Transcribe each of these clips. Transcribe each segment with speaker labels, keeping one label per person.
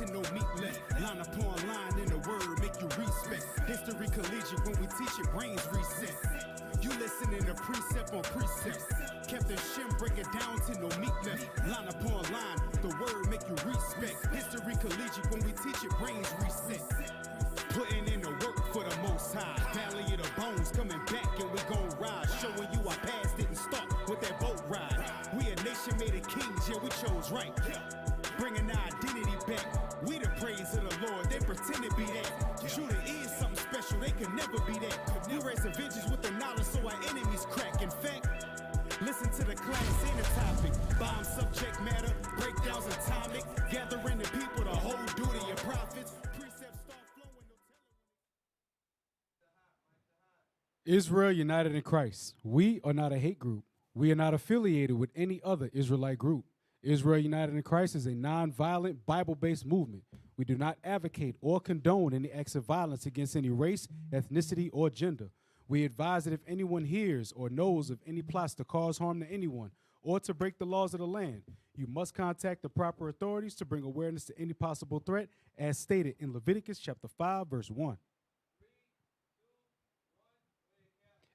Speaker 1: till no meat left. Line upon line in the word, make you respect. History collegiate, when we teach it, brains reset. You listening to precept on precept. Captain Shim break it down till no meat left. Line upon line, the word make you respect. History collegiate, when we teach it, brains reset. Putting in the work for the most high. Valley of the bones coming back and we gon' ride. Showing you our past didn't start with that boat ride. We a nation made of kings, yeah, we chose right. Bringing our identity back. We the praise of the Lord, they pretend to be that. Judah is something special, they can never be that. We raise vengeance with the knowledge so our enemies crack. In fact, listen to the class and the topic. Bomb subject matter, breakdowns atomic. Gathering the people, the whole duty of prophets. Precepts start flowing, no telling.
Speaker 2: Israel united in Christ. We are not a hate group. We are not affiliated with any other Israelite group. Israel United in Christ is a non-violent, Bible-based movement. We do not advocate or condone any acts of violence against any race, ethnicity, or gender. We advise that if anyone hears or knows of any plots to cause harm to anyone or to break the laws of the land, you must contact the proper authorities to bring awareness to any possible threat, as stated in Leviticus chapter 5, verse 1.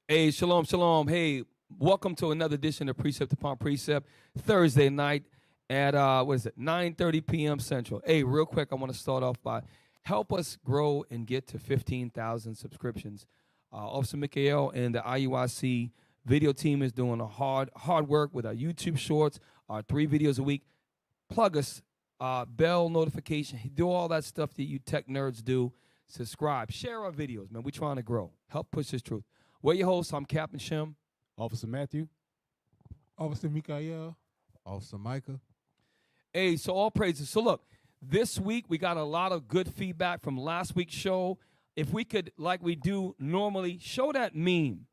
Speaker 3: Hey, shalom, shalom. Hey, welcome to another edition of Precept Upon Precept, Thursday night at, 9:30 p.m. Central. Hey, real quick, I want to start off by help us grow and get to 15,000 subscriptions. Officer Mikael and the IUIC video team is doing a hard work with our YouTube shorts, our 3 videos a week. Plug us, bell notification, do all that stuff that you tech nerds do. Subscribe, share our videos, man. We're trying to grow. Help push this truth. We're your hosts. I'm Captain Shem.
Speaker 2: Officer Matthew.
Speaker 4: Officer Mikael. Officer Micah.
Speaker 3: Hey, so all praises. So look, this week we got a lot of good feedback from last week's show. If we could, like we do normally, show that meme.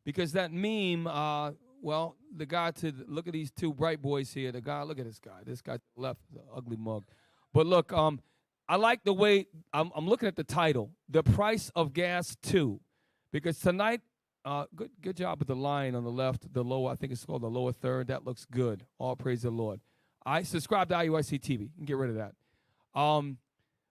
Speaker 3: Because that meme, well, the guy look at these 2 bright boys here. The guy, look at this guy. This guy to the left is an ugly mug. But look, I like the way, I'm looking at the title, The Price of Gas 2. Because tonight, good job with the line on the left, the lower, I think it's called the lower third. That looks good. All praise the Lord. I subscribe to IUIC TV. You can get rid of that.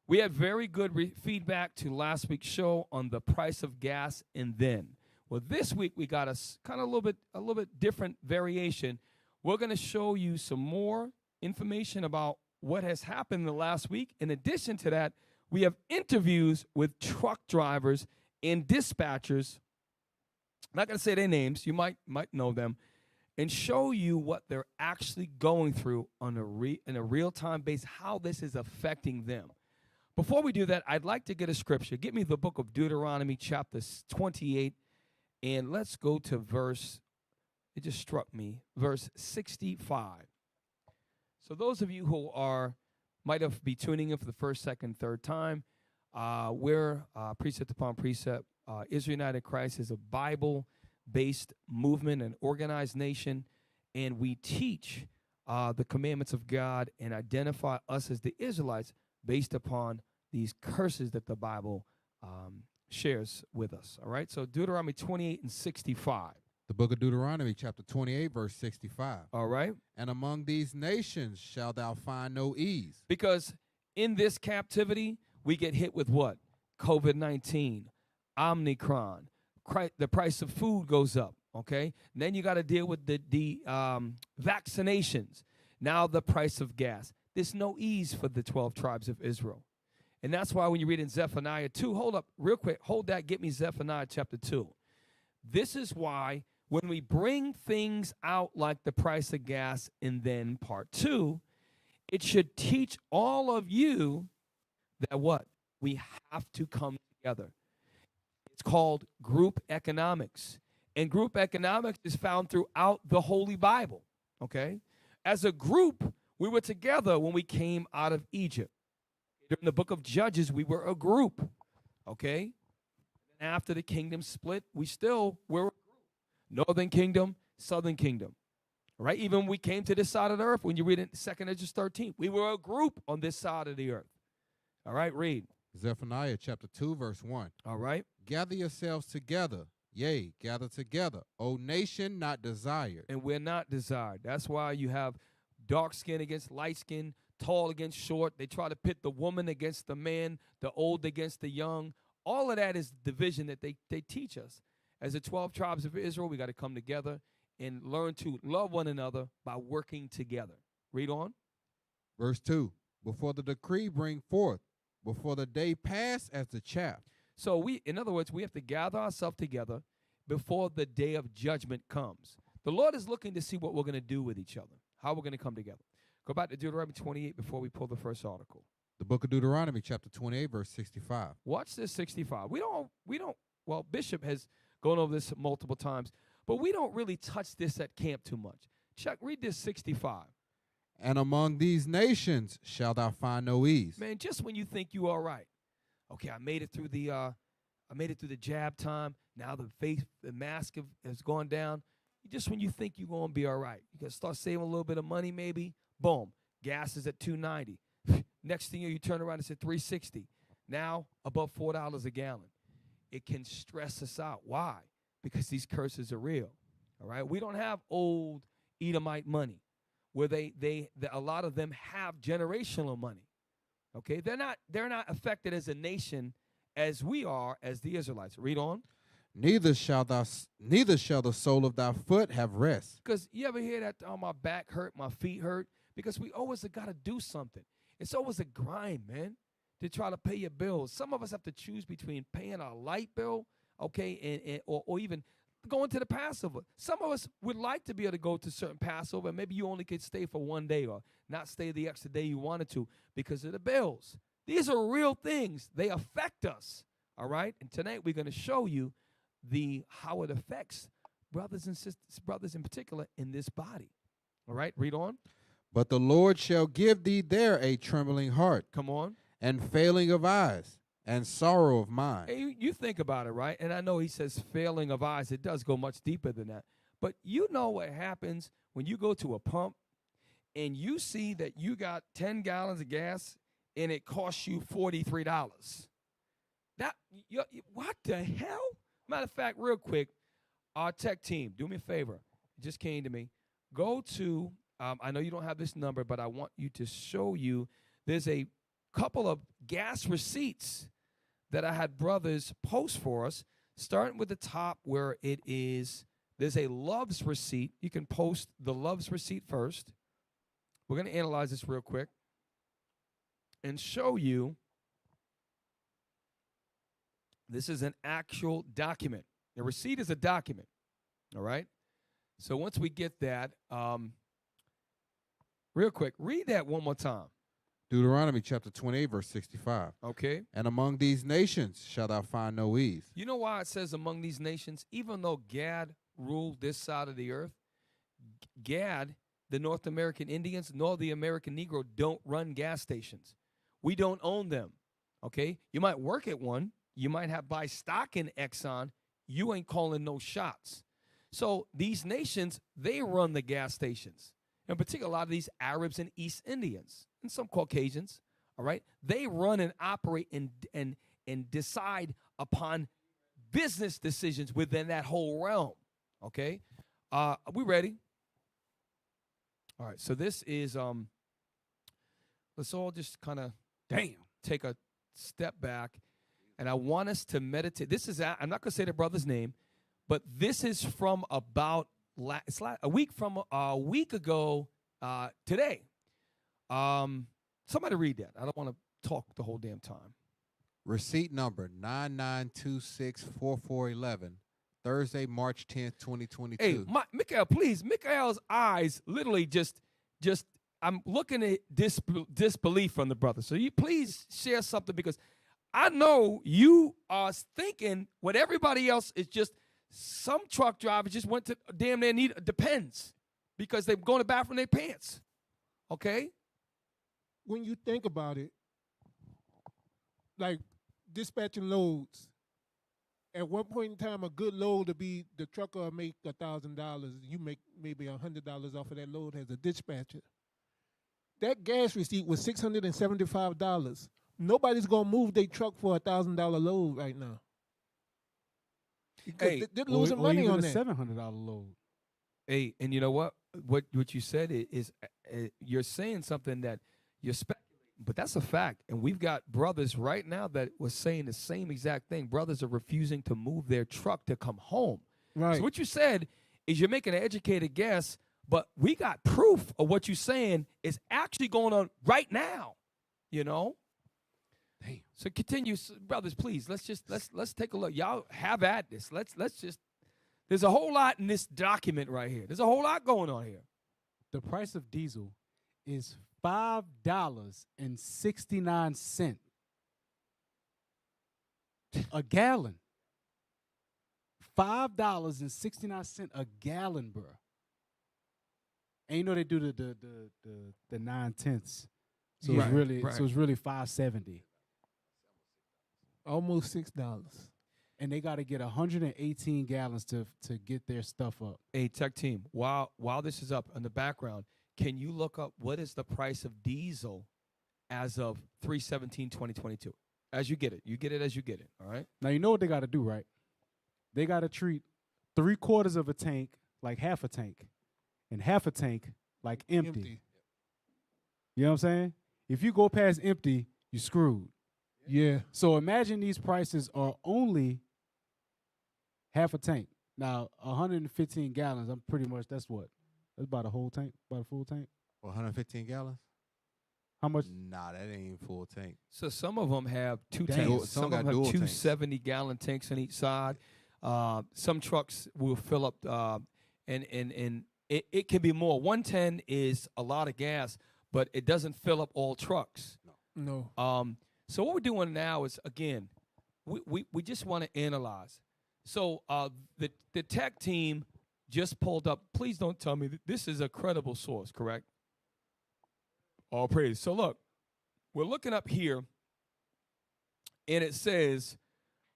Speaker 3: We had very good feedback to last week's show on the price of gas and then. Well, this week we got a kind of a little bit different variation. We're going to show you some more information about what has happened in the last week. In addition to that, we have interviews with truck drivers and dispatchers. I'm not going to say their names. You might know them. And show you what they're actually going through on in a real-time basis, how this is affecting them. Before we do that, I'd like to get a scripture. Get me the book of Deuteronomy, chapter 28, and let's go to verse, it just struck me, verse 65. So those of you who might have be tuning in for the first, second, third time, we're Precept Upon Precept. Israel United Christ is a Bible-based movement, an organized nation, and we teach the commandments of God and identify us as the Israelites based upon these curses that the Bible shares with us. All right, so Deuteronomy 28 and 65.
Speaker 4: The book of Deuteronomy, chapter 28, verse 65.
Speaker 3: All right.
Speaker 4: And among these nations shalt thou find no ease.
Speaker 3: Because in this captivity, we get hit with what? COVID-19, Omicron. The price of food goes up, okay? And then you got to deal with the vaccinations. Now the price of gas. There's no ease for the 12 tribes of Israel. And that's why when you read in Zephaniah 2, hold up real quick, hold that, get me Zephaniah chapter 2. This is why when we bring things out like the price of gas and then part 2, it should teach all of you that what? We have to come together. It's called group economics. And group economics is found throughout the Holy Bible, okay? As a group, we were together when we came out of Egypt. During the book of Judges, we were a group, okay? And after the kingdom split, we still were a group. Northern kingdom, southern kingdom, right? Even when we came to this side of the earth, when you read it in 2 Esdras 13, we were a group on this side of the earth. All right, read.
Speaker 4: Zephaniah chapter 2, verse 1.
Speaker 3: All right.
Speaker 4: Gather yourselves together, yea, gather together, O nation not desired.
Speaker 3: And we're not desired. That's why you have dark skin against light skin, tall against short. They try to pit the woman against the man, the old against the young. All of that is division that they teach us. As the 12 tribes of Israel, we got to come together and learn to love one another by working together. Read on.
Speaker 4: Verse 2. Before the decree bring forth, before the day pass as the chaff.
Speaker 3: So in other words, we have to gather ourselves together before the day of judgment comes. The Lord is looking to see what we're going to do with each other, how we're going to come together. Go back to Deuteronomy 28 before we pull the first article.
Speaker 4: The book of Deuteronomy, chapter 28, verse 65.
Speaker 3: Watch this 65. Well, Bishop has gone over this multiple times, but we don't really touch this at camp too much. Read this 65.
Speaker 4: And among these nations shalt thou find no ease.
Speaker 3: Man, just when you think you all right. Okay, I made it through the jab time. Now the mask has gone down. Just when you think you're going to be all right. You can start saving a little bit of money maybe. Boom. Gas is at $2.90. Next thing you turn around, it's at $3.60. Now, above $4 a gallon. It can stress us out. Why? Because these curses are real. All right? We don't have old Edomite money where a lot of them have generational money. Okay? They're not affected as a nation as we are as the Israelites. Read on.
Speaker 4: Neither shall the sole of thy foot have rest.
Speaker 3: Because you ever hear that, oh, my back hurt, my feet hurt? Because we always got to do something. It's always a grind, man, to try to pay your bills. Some of us have to choose between paying our light bill, okay, or even going to the Passover. Some of us would like to be able to go to certain Passover, and maybe you only could stay for one day or not stay the extra day you wanted to because of the bills. These are real things. They affect us, all right? And tonight we're going to show you how it affects brothers and sisters, brothers in particular, in this body. All right, read on.
Speaker 4: But the Lord shall give thee there a trembling heart.
Speaker 3: Come on.
Speaker 4: And failing of eyes, and sorrow of mind.
Speaker 3: Hey, you think about it, right? And I know he says failing of eyes. It does go much deeper than that. But you know what happens when you go to a pump and you see that you got 10 gallons of gas and it costs you $43. What the hell? Matter of fact, real quick, our tech team, do me a favor. It just came to me. Go to, I know you don't have this number, but I want you to show you, there's a couple of gas receipts that I had brothers post for us, starting with the top where it is, there's a Loves receipt. You can post the Loves receipt first. We're going to analyze this real quick and show you this is an actual document. The receipt is a document, all right? So once we get that, real quick, read that one more time.
Speaker 4: Deuteronomy chapter 28, verse 65.
Speaker 3: Okay.
Speaker 4: And among these nations shalt thou find no ease.
Speaker 3: You know why it says among these nations? Even though Gad ruled this side of the earth, Gad, the North American Indians, nor the American Negro don't run gas stations. We don't own them, okay? You might work at one. You might buy stock in Exxon. You ain't calling no shots. So these nations, they run the gas stations. In particular, a lot of these Arabs and East Indians and some Caucasians, all right? They run and operate and decide upon business decisions within that whole realm, okay? Are we ready? All right, so this is, let's all just kind of, take a step back. And I want us to meditate. This is, I'm not going to say the brother's name, but this is from about a week ago today. Somebody read that. I don't want to talk the whole damn time.
Speaker 4: Receipt number 99264411, Thursday, March 10th, 2022.
Speaker 3: Hey, Mikael, please. Mikael's eyes literally just I'm looking at disbelief from the brother. So you please share something, because I know you are thinking what everybody else is just some truck drivers just went to damn near need depends because they're going to the bathroom in their pants. Okay?
Speaker 5: When you think about it, like dispatching loads, at one point in time, a good load to be the trucker will make $1,000. You make maybe $100 off of that load as a dispatcher. That gas receipt was $675. Nobody's gonna move their truck for a $1,000 load right now.
Speaker 3: Hey,
Speaker 5: they're losing money
Speaker 2: even
Speaker 5: on
Speaker 2: a
Speaker 5: that.
Speaker 2: $700 load.
Speaker 3: Hey, and you know what? What you said is you're saying something that you're speculating, but that's a fact. And we've got brothers right now that was saying the same exact thing. Brothers are refusing to move their truck to come home.
Speaker 5: Right.
Speaker 3: So what you said is you're making an educated guess, but we got proof of what you're saying is actually going on right now. You know?
Speaker 2: Damn.
Speaker 3: So continue, brothers, please. Let's take a look. Y'all have at this. Let's just there's a whole lot in this document right here. There's a whole lot going on here.
Speaker 2: The price of diesel is $5.69 a gallon. $5.69 a gallon, bro. And you know they do the 9/10. So
Speaker 3: Right,
Speaker 2: it's really
Speaker 3: right.
Speaker 2: so it's really $5.70.
Speaker 5: Almost $6.
Speaker 2: And they got to get 118 gallons to get their stuff up.
Speaker 3: Hey, tech team, while this is up in the background, can you look up what is the price of diesel as of 3/17/2022? As you get it. You get it as you get it, all right?
Speaker 2: Now you know what they got to do, right? They got to treat 3/4 of a tank like half a tank, and half a tank like empty. You know what I'm saying? If you go past empty, you're screwed.
Speaker 5: Yeah.
Speaker 2: So imagine these prices are only half a tank. Now, 115 gallons, I'm pretty much, that's what? That's about a whole tank, about a full tank.
Speaker 4: 115 gallons?
Speaker 2: How much?
Speaker 4: Nah, that ain't full tank.
Speaker 3: So some of them have two
Speaker 2: Damn.
Speaker 3: tanks.
Speaker 4: Some
Speaker 3: Some
Speaker 4: got
Speaker 3: of them
Speaker 4: dual
Speaker 3: have two
Speaker 4: tanks.
Speaker 3: 70-gallon tanks on each side. Some trucks will fill up, and it can be more. 110 is a lot of gas, but it doesn't fill up all trucks.
Speaker 5: No.
Speaker 3: So what we're doing now is, again, we just want to analyze. So the tech team just pulled up. Please don't tell me that this is a credible source, correct? All praise. So look, we're looking up here, and it says,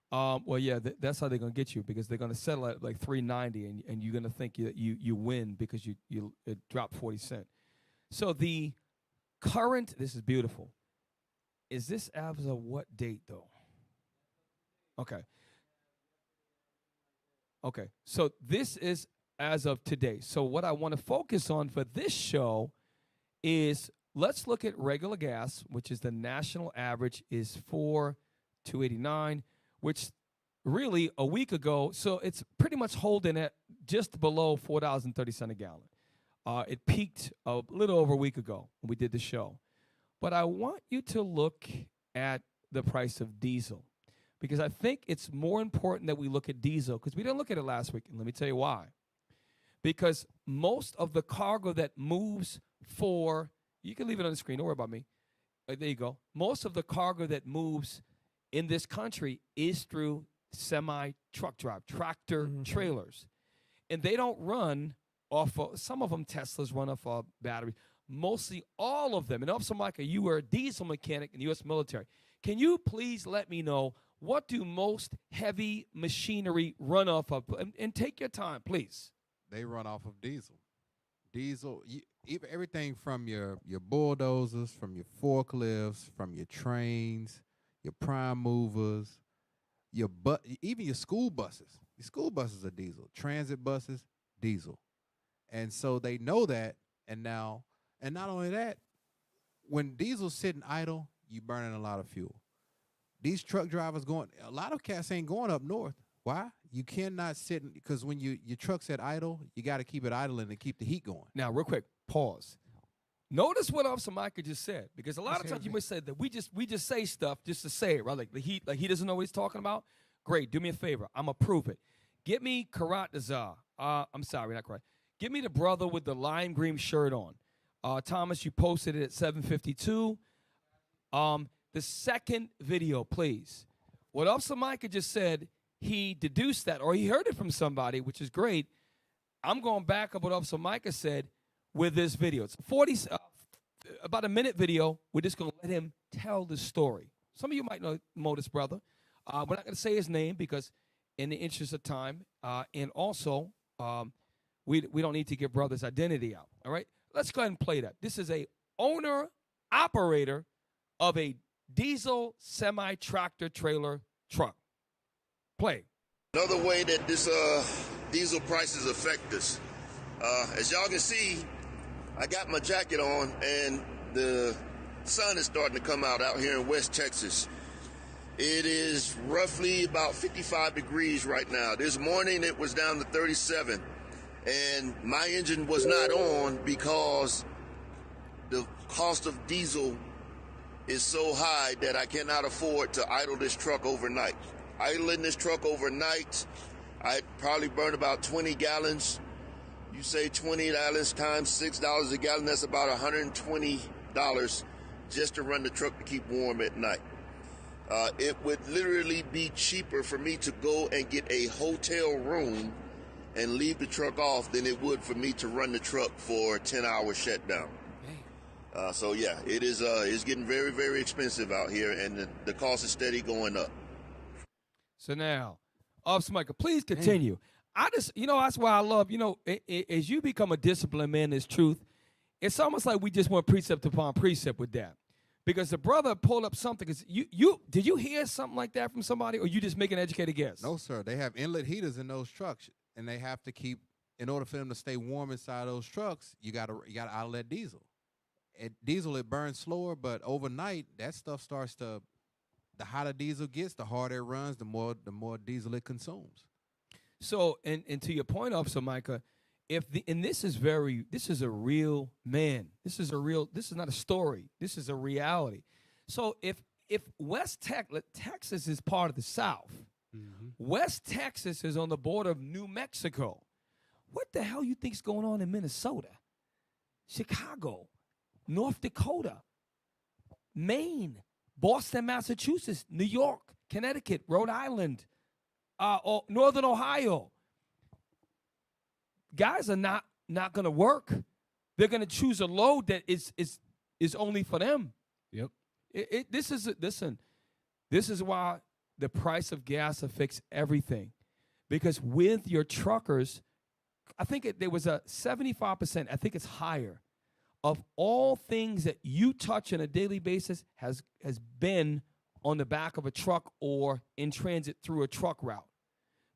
Speaker 3: well, yeah, that's how they're gonna get you, because they're gonna settle at like 390, and you're gonna think that you win because it dropped 40 cents. So the current, this is beautiful. Is this as of what date though? Okay. Okay. So this is as of today. So what I want to focus on for this show is, let's look at regular gas, which is the national average is 4.289, which really a week ago, so it's pretty much holding at just below $4.30 a gallon. It peaked a little over a week ago when we did the show. But I want you to look at the price of diesel, because I think it's more important that we look at diesel, because we didn't look at it last week, and let me tell you why. Because most of the cargo that moves you can leave it on the screen, don't worry about me. There you go. Most of the cargo that moves in this country is through semi-truck drive, tractor trailers. And they don't run off of, some of them Teslas run off of batteries. Mostly all of them. And Officer Micah, you were a diesel mechanic in the U.S. military. Can you please let me know, what do most heavy machinery run off of? And take your time, please.
Speaker 4: They run off of diesel. Everything from your bulldozers, from your forklifts, from your trains, your prime movers, even your school buses. Your school buses are diesel. Transit buses, diesel. And so they know that, and not only that, when diesel's sitting idle, you burning a lot of fuel. These truck drivers a lot of cats ain't going up north. Why? You cannot sit, because when your truck's at idle, you got to keep it idling to keep the heat going.
Speaker 3: Now, real quick, pause. Notice what Officer Micah just said, because a lot of times you might say that we just say stuff just to say it, right? Like he doesn't know what he's talking about. Great, do me a favor. I'm gonna prove it. Get me Karat Dazar. I'm sorry, not Karat. Get me the brother with the lime green shirt on. Thomas, you posted it at 7:52. The second video, please. What Officer Micah just said, he deduced that, or he heard it from somebody, which is great. I'm going back up what Officer Micah said with this video. It's about a minute video. We're just going to let him tell the story. Some of you might know this brother. We're not going to say his name, because in the interest of time, and also we don't need to give brother's identity out. All right? Let's go ahead and play that. This is a owner-operator of a diesel semi-tractor trailer truck. Play.
Speaker 6: Another way that this diesel prices affect us. As y'all can see, I got my jacket on, and the sun is starting to come out here in West Texas. It is roughly about 55 degrees right now. This morning it was down to 37, and my engine was not on because the cost of diesel is so high that I cannot afford to idle this truck overnight. Idling this truck overnight, I probably burn about 20 gallons. You say 20 gallons times $6 a gallon, that's about $120 just to run the truck to keep warm at night. It would literally be cheaper for me to go and get a hotel room and leave the truck off than it would for me to run the truck for a 10-hour shutdown. So yeah, it is it's getting very, very expensive out here, and the cost is steady going up.
Speaker 3: So now, Officer Michael, please continue. I just, that's why I love, as you become a disciplined man in this truth, it's almost like we just went precept upon precept with that. Because the brother pulled up something. Did you hear something like that from somebody, or you just make an educated guess?
Speaker 4: No, sir. They have inlet heaters in those trucks, and they have to keep, in order for them to stay warm inside those trucks, you gotta outlet diesel. Diesel, it burns slower, but overnight that stuff starts to. The hotter diesel gets, the harder it runs, the more diesel it consumes.
Speaker 3: So, and to your point, Officer Micah, this is a real man. This is not a story. This is a reality. So if West Texas is part of the South, West Texas is on the border of New Mexico. What the hell you think's going on in Minnesota, Chicago, North Dakota, Maine, Boston, Massachusetts, New York, Connecticut, Rhode Island, Northern Ohio? Guys are not going to work. They're going to choose a load that is only for them.
Speaker 2: Yep.
Speaker 3: This is why the price of gas affects everything. Because with your truckers, I think there was a 75%, I think it's higher, of all things that you touch on a daily basis has been on the back of a truck or in transit through a truck route.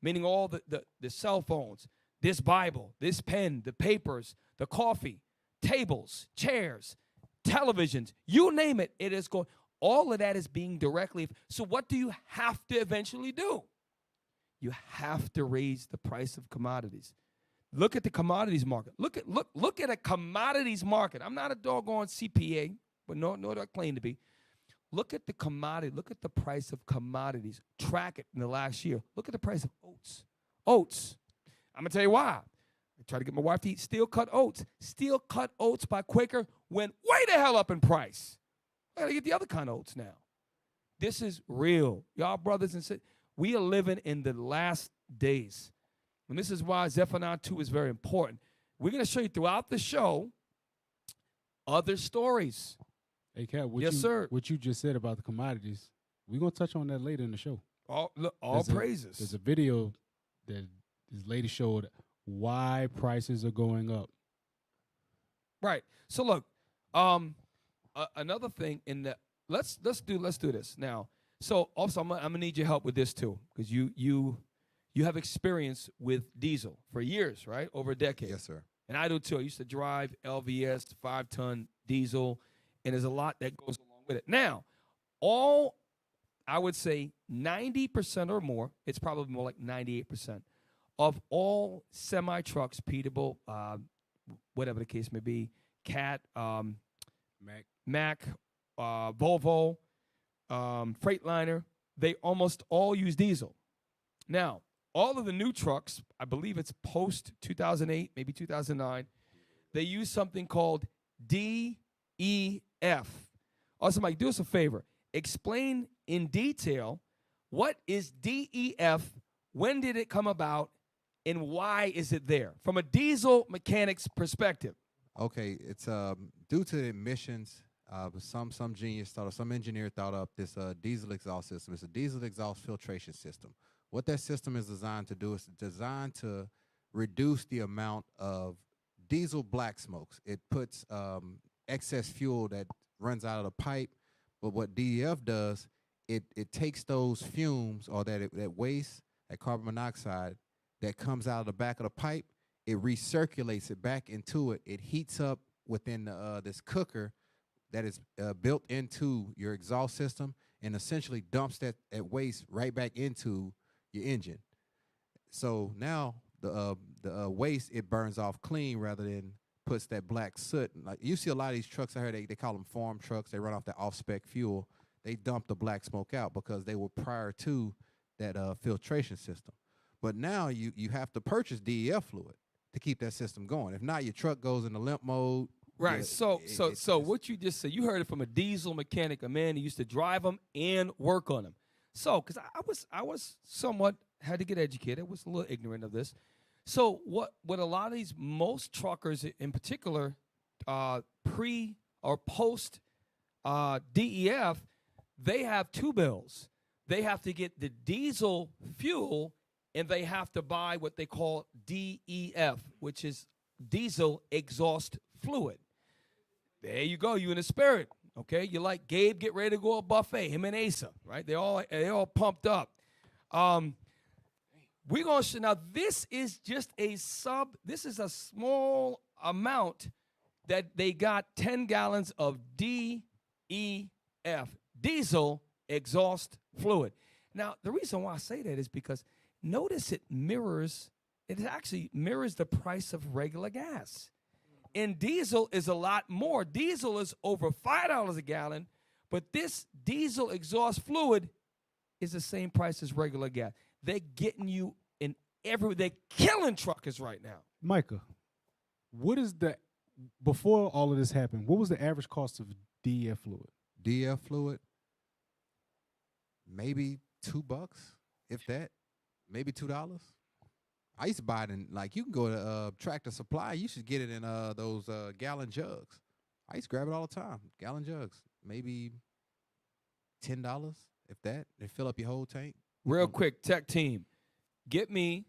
Speaker 3: Meaning all the cell phones, this Bible, this pen, the papers, the coffee, tables, chairs, televisions, you name it, it is going. All of that is being directly. So what do you have to eventually do? You have to raise the price of commodities. Look at the commodities market. Look at a commodities market. I'm not a doggone CPA, but nor do I claim to be. Look at the commodity. Look at the price of commodities. Track it in the last year. Look at the price of oats. Oats. I'm going to tell you why. I try to get my wife to eat steel-cut oats. Steel-cut oats by Quaker went way the hell up in price. I got to get the other kind of oats now. This is real. Y'all brothers and sisters, we are living in the last days. And this is why Zephaniah 2 is very important. We're going to show you throughout the show other stories.
Speaker 2: Hey, Cat,
Speaker 3: sir.
Speaker 2: What you just said about the commodities, we're going to touch on that later in the show.
Speaker 3: All praises.
Speaker 2: There's a video that this lady showed why prices are going up.
Speaker 3: Right. So look, another thing in that, let's do this now. So also I'm gonna need your help with this too, because you have experience with diesel for years, right? Over a decade.
Speaker 4: Yes, sir.
Speaker 3: And I do too. I used to drive LVS 5-ton diesel, and there's a lot that goes along with it. Now, I would say 90% or more, it's probably more like 98%, of all semi-trucks, Peterbilt, whatever the case may be, Cat, Mack, Volvo, Freightliner, they almost all use diesel. Now, all of the new trucks, I believe it's post-2008, maybe 2009, they use something called DEF. Also, Mike, do us a favor. Explain in detail what is DEF, when did it come about, and why is it there from a diesel mechanic's perspective?
Speaker 4: Okay, it's due to the emissions. Some genius thought, or some engineer thought up this diesel exhaust system. It's a diesel exhaust filtration system. What that system is designed to do is designed to reduce the amount of diesel black smokes. It puts excess fuel that runs out of the pipe, but what DEF does, it takes those fumes or that waste, that carbon monoxide that comes out of the back of the pipe, it recirculates it back into it. It heats up within this cooker that is built into your exhaust system and essentially dumps that waste right back into your engine. So now the waste, it burns off clean rather than puts that black soot. Like you see a lot of these trucks out here, they call them farm trucks. They run off that off-spec fuel. They dump the black smoke out because they were prior to that filtration system. But now you have to purchase DEF fluid to keep that system going. If not, your truck goes into limp mode.
Speaker 3: Right.
Speaker 4: Yeah,
Speaker 3: So what you just said, you heard it from a diesel mechanic, a man who used to drive them and work on them. So, because I was somewhat had to get educated, was a little ignorant of this. So what a lot of these most truckers in particular, pre or post DEF, they have two bills. They have to get the diesel fuel, and they have to buy what they call DEF, which is diesel exhaust fluid. There you go. You in the spirit, okay? You're like Gabe, get ready to go to a buffet. Him and Asa, right? They all pumped up. We're gonna show now. This is just a This is a small amount that they got 10 gallons of DEF, diesel exhaust fluid. Now, the reason why I say that is because notice it actually mirrors the price of regular gas. And diesel is a lot more. Diesel is over $5 a gallon, but this diesel exhaust fluid is the same price as regular gas. They're getting you in they're killing truckers right now.
Speaker 2: Micah, before all of this happened, what was the average cost of DEF fluid?
Speaker 4: DEF fluid, maybe $2, if that, maybe $2. I used to buy it in, like, you can go to Tractor Supply. You should get it in those gallon jugs. I used to grab it all the time, gallon jugs, maybe $10, if that, and fill up your whole tank.
Speaker 3: Real quick, tech team, get me,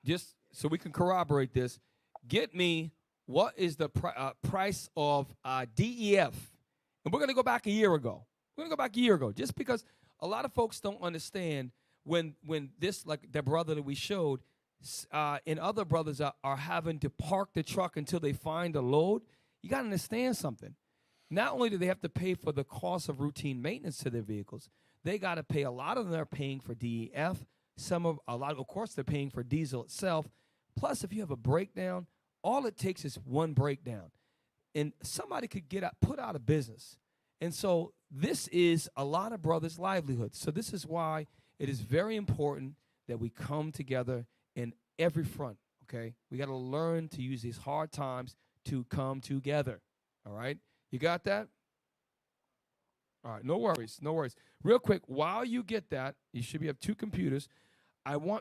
Speaker 3: just so we can corroborate this, get me what is the price of DEF. And we're going to go back a year ago. Just because a lot of folks don't understand when this, like the brother that we showed, and other brothers are having to park the truck until they find a load. You got to understand something. Not only do they have to pay for the cost of routine maintenance to their vehicles, they got to pay. A lot of them are paying for DEF. Of course, they're paying for diesel itself. Plus, if you have a breakdown, all it takes is one breakdown, and somebody could put out of business. And so this is a lot of brothers' livelihoods. So this is why it is very important that we come together in every front, okay? We got to learn to use these hard times to come together, all right? You got that? All right, no worries. Real quick, while you get that, you should have two computers.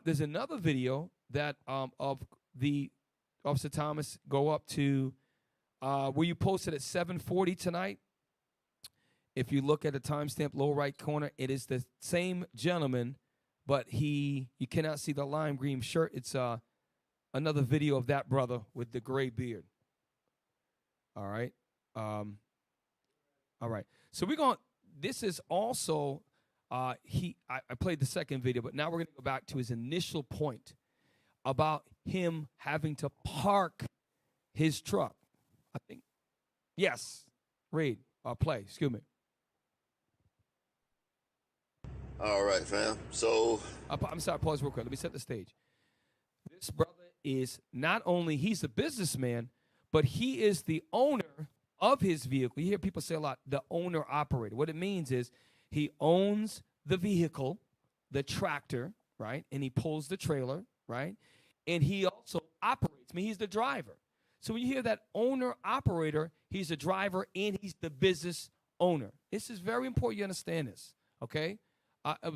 Speaker 3: There's another video that of the Officer Thomas go up to where you posted at 7:40 tonight. If you look at the timestamp lower right corner, it is the same gentleman, but you cannot see the lime green shirt. It's another video of that brother with the gray beard. All right. All right. So this is also, I played the second video, but now we're going to go back to his initial point about him having to park his truck. I think, yes, play, excuse me.
Speaker 6: All right, fam. So
Speaker 3: I'm sorry, pause real quick. Let me set the stage. This brother is he's a businessman, but he is the owner of his vehicle. You hear people say a lot, the owner-operator. What it means is he owns the vehicle, the tractor, right? And he pulls the trailer, right? And he also operates. I mean, he's the driver. So when you hear that owner-operator, he's a driver and he's the business owner. This is very important you understand this, okay?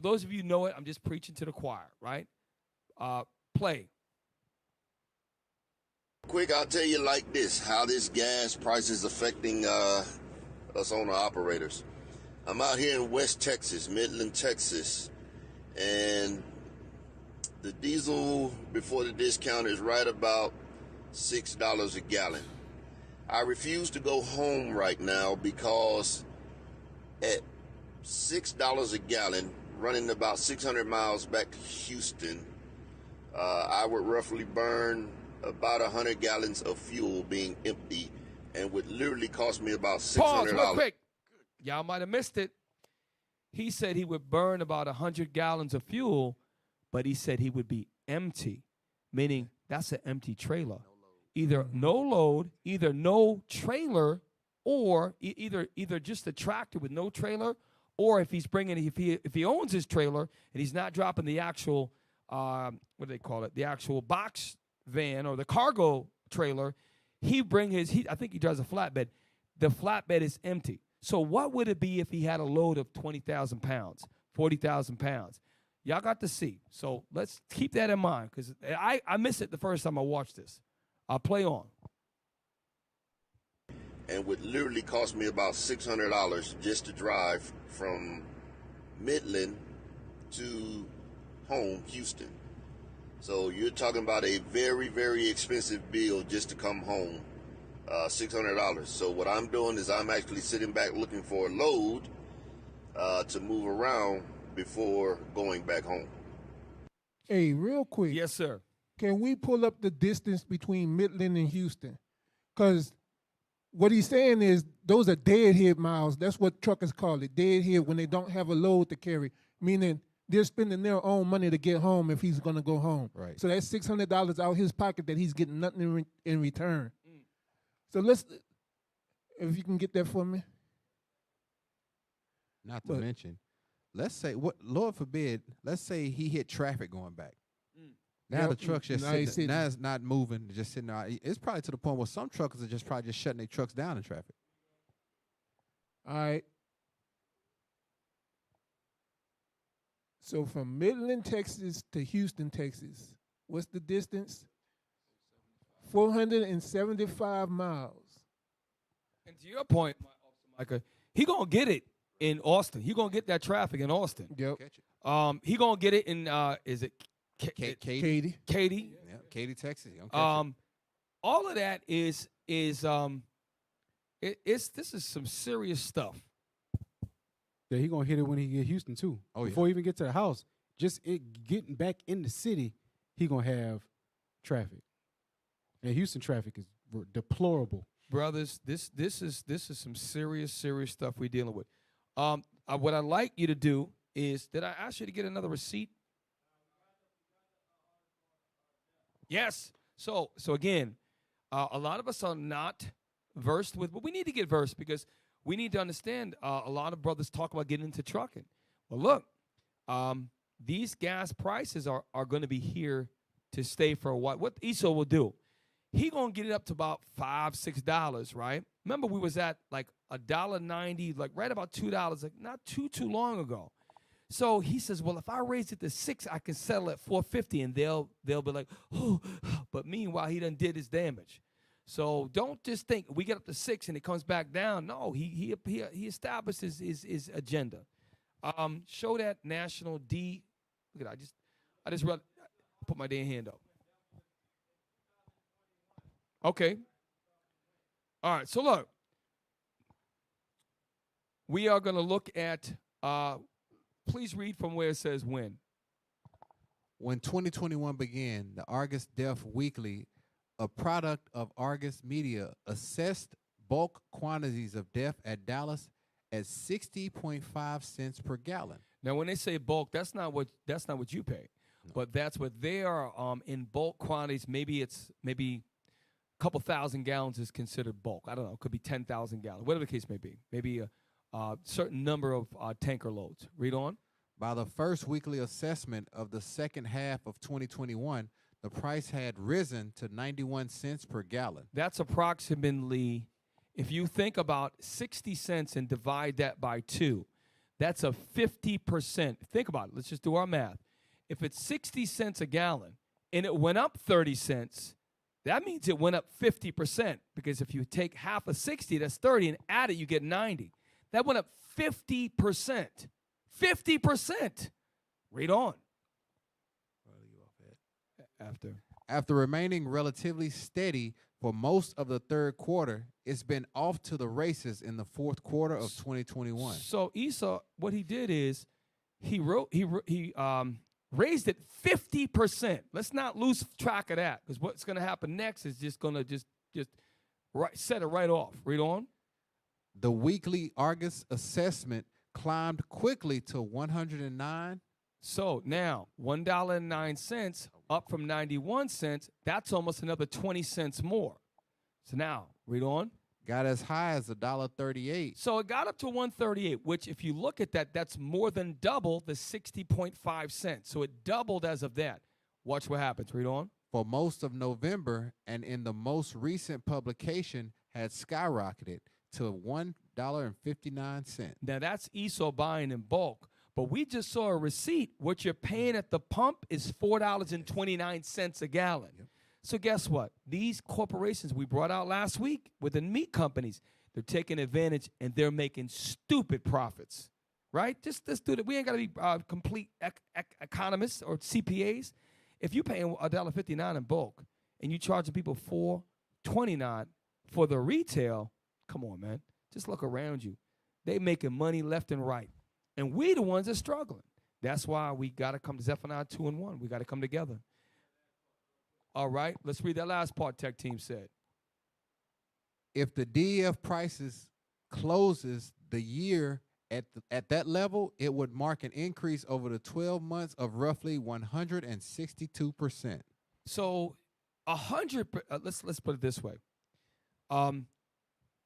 Speaker 3: Those of you who know it, I'm just preaching to the choir, right? Play.
Speaker 6: quick, I'll tell you like this, how this gas price is affecting us owner operators. I'm out here in West Texas, Midland, Texas, and the diesel before the discount is right about $6 a gallon. I refuse to go home right now because at $6 a gallon, running about 600 miles back to Houston, I would roughly burn about 100 gallons of fuel being empty and would literally cost me about
Speaker 3: Pause
Speaker 6: $600.
Speaker 3: real quick. Y'all might have missed it. He said he would burn about 100 gallons of fuel, but he said he would be empty, meaning that's an empty trailer. Either no load, either no trailer, or either just a tractor with no trailer, or if he owns his trailer and he's not dropping the actual what do they call it, the actual box van or the cargo trailer, I think he drives a flatbed. The flatbed is empty. So what would it be if he had a load of 20,000 pounds, 40,000 pounds? Y'all got to see. So let's keep that in mind, because I missed it the first time I watched this. I'll play on.
Speaker 6: And would literally cost me about $600 just to drive from Midland to home, Houston. So you're talking about a very, very expensive bill just to come home, $600. So what I'm doing is I'm actually sitting back looking for a load to move around before going back home.
Speaker 5: Hey, real quick.
Speaker 3: Yes, sir.
Speaker 5: Can we pull up the distance between Midland and Houston? Because what he's saying is those are deadhead miles. That's what truckers call it, deadhead, when they don't have a load to carry, meaning they're spending their own money to get home if he's going to go home.
Speaker 4: Right.
Speaker 5: So that's $600 out his pocket that he's getting nothing in return. So if you can get that for me.
Speaker 4: Not to mention, let's say, Lord forbid, let's say he hit traffic going back. Now
Speaker 5: Yep.
Speaker 4: the truck's just
Speaker 5: Now he's
Speaker 4: sitting.
Speaker 5: sitting.
Speaker 4: Now it's not moving, just sitting there. It's probably to the point where some truckers are probably just shutting their trucks down in traffic.
Speaker 5: All right. So from Midland, Texas to Houston, Texas, what's the distance? 475 miles.
Speaker 3: And to your point, Micah, he gonna get it in Austin. He gonna get that traffic in Austin.
Speaker 5: Yep.
Speaker 4: Catch it.
Speaker 3: He gonna get it in is it
Speaker 4: Katie.
Speaker 5: Katie.
Speaker 3: Katy?
Speaker 4: Yeah, Katy, Texas. You don't catch it.
Speaker 3: All of that is this is some serious stuff.
Speaker 2: Yeah, he gonna hit it when he get Houston too.
Speaker 4: Oh, yeah.
Speaker 2: Before he even get to the house, just getting back in the city, he gonna have traffic. And Houston traffic is deplorable.
Speaker 3: Brothers, this is some serious stuff we're dealing with. What I'd like you to do is, did I ask you to get another receipt? Yes. So again, a lot of us are not versed with, but we need to get versed because we need to understand. A lot of brothers talk about getting into trucking. Well, look, these gas prices are going to be here to stay for a while. What Esau will do, he gonna get it up to about $5, $6, right? Remember, we was at like $1.90, like right about $2, like not too long ago. So he says, well, if I raise it to $6, I can settle at $4.50, and they'll be like, oh. But meanwhile, he done did his damage. So don't just think we get up to $6 and it comes back down. No, he establishes his agenda. Show that national D. Look at that. I just put my damn hand up. Okay. All right. So look, we are going to look at. Please read from where it says when.
Speaker 4: When 2021 began, the Argus Death Weekly, a product of Argus Media, assessed bulk quantities of death at Dallas at 60.5 cents per gallon.
Speaker 3: Now, when they say bulk, that's not what you pay, no. But that's what they are in bulk quantities. Maybe a couple thousand gallons is considered bulk. I don't know. It could be 10,000 gallons, whatever the case may be. Maybe a certain number of tanker loads. Read on.
Speaker 4: By the first weekly assessment of the second half of 2021, the price had risen to 91 cents per gallon.
Speaker 3: That's approximately, if you think about 60 cents and divide that by 2, that's a 50%. Think about it. Let's just do our math. If it's 60 cents a gallon and it went up 30 cents, that means it went up 50%, because if you take half of 60, that's 30, and add it, you get 90. That went up 50%. 50%. Read on.
Speaker 4: After remaining relatively steady for most of the third quarter, it's been off to the races in the fourth quarter of 2021.
Speaker 3: So Esau, what he did is he raised it 50%. Let's not lose track of that, because what's going to happen next is just going to just Right, set it right off. Read on.
Speaker 4: The weekly Argus assessment climbed quickly to 109.
Speaker 3: So now $1.09 up from 91 cents. That's almost another 20 cents more. So now read on.
Speaker 4: Got as high as $1.38.
Speaker 3: So it got up to 138, which if you look at that, that's more than double the 60.5 cents. So it doubled as of that. Watch what happens. Read on.
Speaker 4: For most of November, and in the most recent publication had skyrocketed to $1.59.
Speaker 3: Now that's Esau buying in bulk. But we just saw a receipt. What you're paying at the pump is $4.29 a gallon. Yep. So guess what? These corporations we brought out last week with the meat companies, they're taking advantage and they're making stupid profits, right? Just let's do that. We ain't got to be complete economists or CPAs. If you're paying $1.59 in bulk and you charging people $4.29 for the retail, come on, man. Just look around you. They making money left and right. And we the ones that are struggling. That's why we got to come to Zephaniah 2 and 1. We got to come together. All right, let's read that last part tech team said.
Speaker 4: If the DEF prices closes the year at that level, it would mark an increase over the 12 months of roughly 162%.
Speaker 3: So 100, let's put it this way.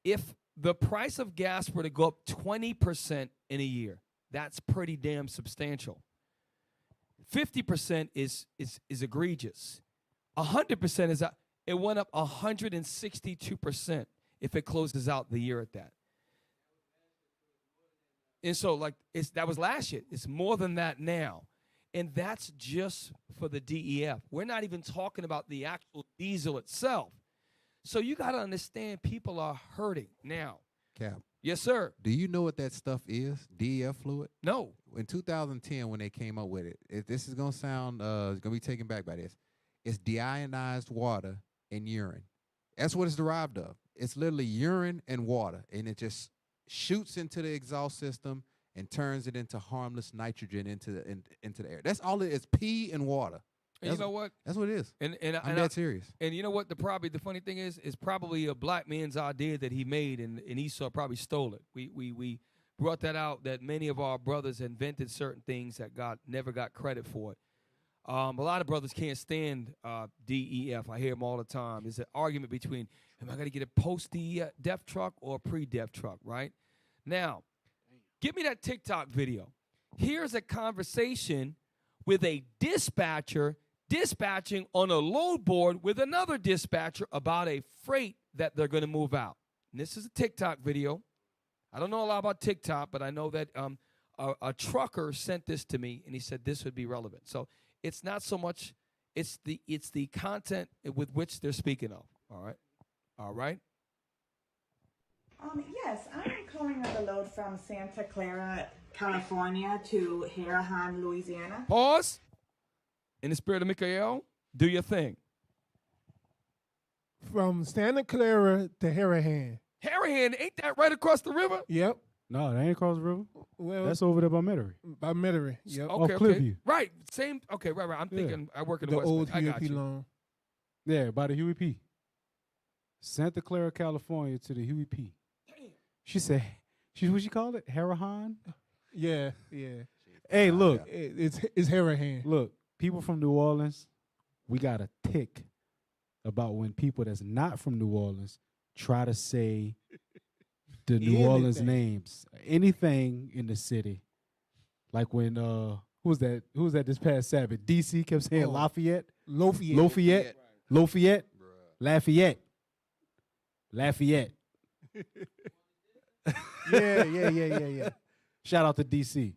Speaker 3: If the price of gas were to go up 20% in a year, that's pretty damn substantial. 50% is egregious. 100% is it went up 162% if it closes out the year at that. And so that was last year. It's more than that now. And that's just for the DEF. We're not even talking about the actual diesel itself. So you got to understand people are hurting now.
Speaker 4: Cap.
Speaker 3: Yes, sir.
Speaker 4: Do you know what that stuff is? DEF fluid?
Speaker 3: No.
Speaker 4: In 2010, when they came up with it, this is going to sound, going to be taken back by this. It's deionized water and urine. That's what it's derived of. It's literally urine and water, and it just shoots into the exhaust system and turns it into harmless nitrogen into the air. That's all it is, pee and water.
Speaker 3: And you know what?
Speaker 4: That's what it is.
Speaker 3: And
Speaker 4: I'm dead serious.
Speaker 3: And you know what? The funny thing is probably a black man's idea that he made, and Esau probably stole it. We brought that out that many of our brothers invented certain things that never got credit for it. A lot of brothers can't stand DEF. I hear them all the time. There's an argument between, am I going to get a post-DEF truck or a pre-DEF truck, right? Now, give me that TikTok video. Here's a conversation with a dispatcher dispatching on a load board with another dispatcher about a freight that they're going to move out. And this is a TikTok video. I don't know a lot about TikTok, but I know that a trucker sent this to me, and he said this would be relevant. So it's not so much, it's the content with which they're speaking of. All right.
Speaker 7: Yes, I'm calling on the load from Santa Clara, California to Harahan, Louisiana.
Speaker 3: Pause. In the spirit of Mikael, do your thing.
Speaker 5: From Santa Clara to Harahan.
Speaker 3: Harahan, ain't that right across the river?
Speaker 5: Yep.
Speaker 2: No, that ain't across the river.
Speaker 5: Well,
Speaker 2: that's over there by Metairie.
Speaker 5: By Metairie. Yep.
Speaker 3: Okay,
Speaker 2: Off Cliffview.
Speaker 3: Right. Same. Okay, right. I'm thinking I work in the West.
Speaker 5: Old
Speaker 3: I got
Speaker 5: UAP
Speaker 3: you.
Speaker 5: loan.
Speaker 2: Yeah, by the Huey P. Santa Clara, California to the Huey P.
Speaker 3: Damn.
Speaker 2: She said, what she called it? Harahan?
Speaker 5: Yeah.
Speaker 2: Hey, look.
Speaker 5: It's Harahan.
Speaker 2: Look, people from New Orleans, we got a tick about when people that's not from New Orleans try to say the New Orleans names. Anything in the city. Like when, who was that this past Sabbath? DC kept saying Lafayette.
Speaker 5: Lafayette.
Speaker 2: Lafayette. Yeah. Shout out to DC.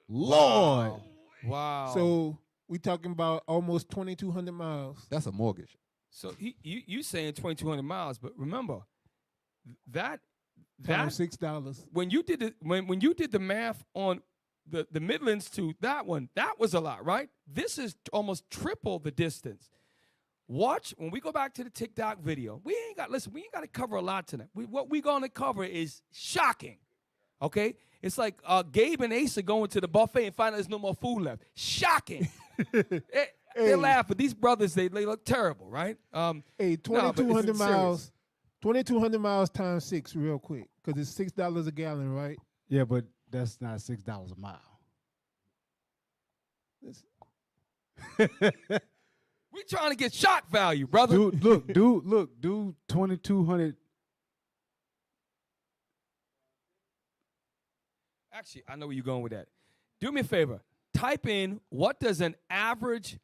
Speaker 2: Lord.
Speaker 3: Wow.
Speaker 5: So we talking about almost 2,200 miles.
Speaker 4: That's a mortgage.
Speaker 3: So you saying 2,200 miles, but remember that
Speaker 5: $6.
Speaker 3: when you did the math on the Midlands to that one, that was a lot, right? This is almost triple the distance. Watch when we go back to the TikTok video. We ain't got to cover a lot tonight. What we gonna cover is shocking. Okay, it's like Gabe and Asa going to the buffet and find out there's no more food left. Shocking. They laugh, but these brothers, they look terrible, right?
Speaker 5: Hey,
Speaker 3: No, but
Speaker 5: 2,200
Speaker 3: it's
Speaker 5: miles. 2,200 miles times 6 real quick, because it's $6 a gallon, right?
Speaker 2: Yeah, but that's not $6 a mile.
Speaker 3: We trying to get shock value, brother.
Speaker 2: Dude, look, 2,200.
Speaker 3: Actually, I know where you're going with that. Do me a favor. Type in, what does an average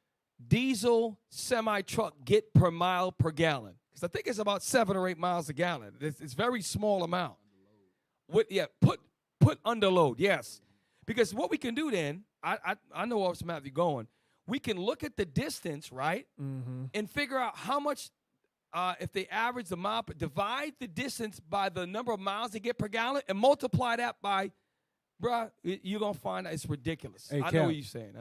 Speaker 3: diesel semi-truck get per mile per gallon? Because I think it's about 7 or 8 miles a gallon. It's very small amount. Put under load, yes. Because what we can do then, I know where Matthew going. We can look at the distance, right, and figure out how much, if they average the mile, divide the distance by the number of miles they get per gallon and multiply that by, bruh, you're going to find that it's ridiculous.
Speaker 2: Hey,
Speaker 3: I know what you're saying.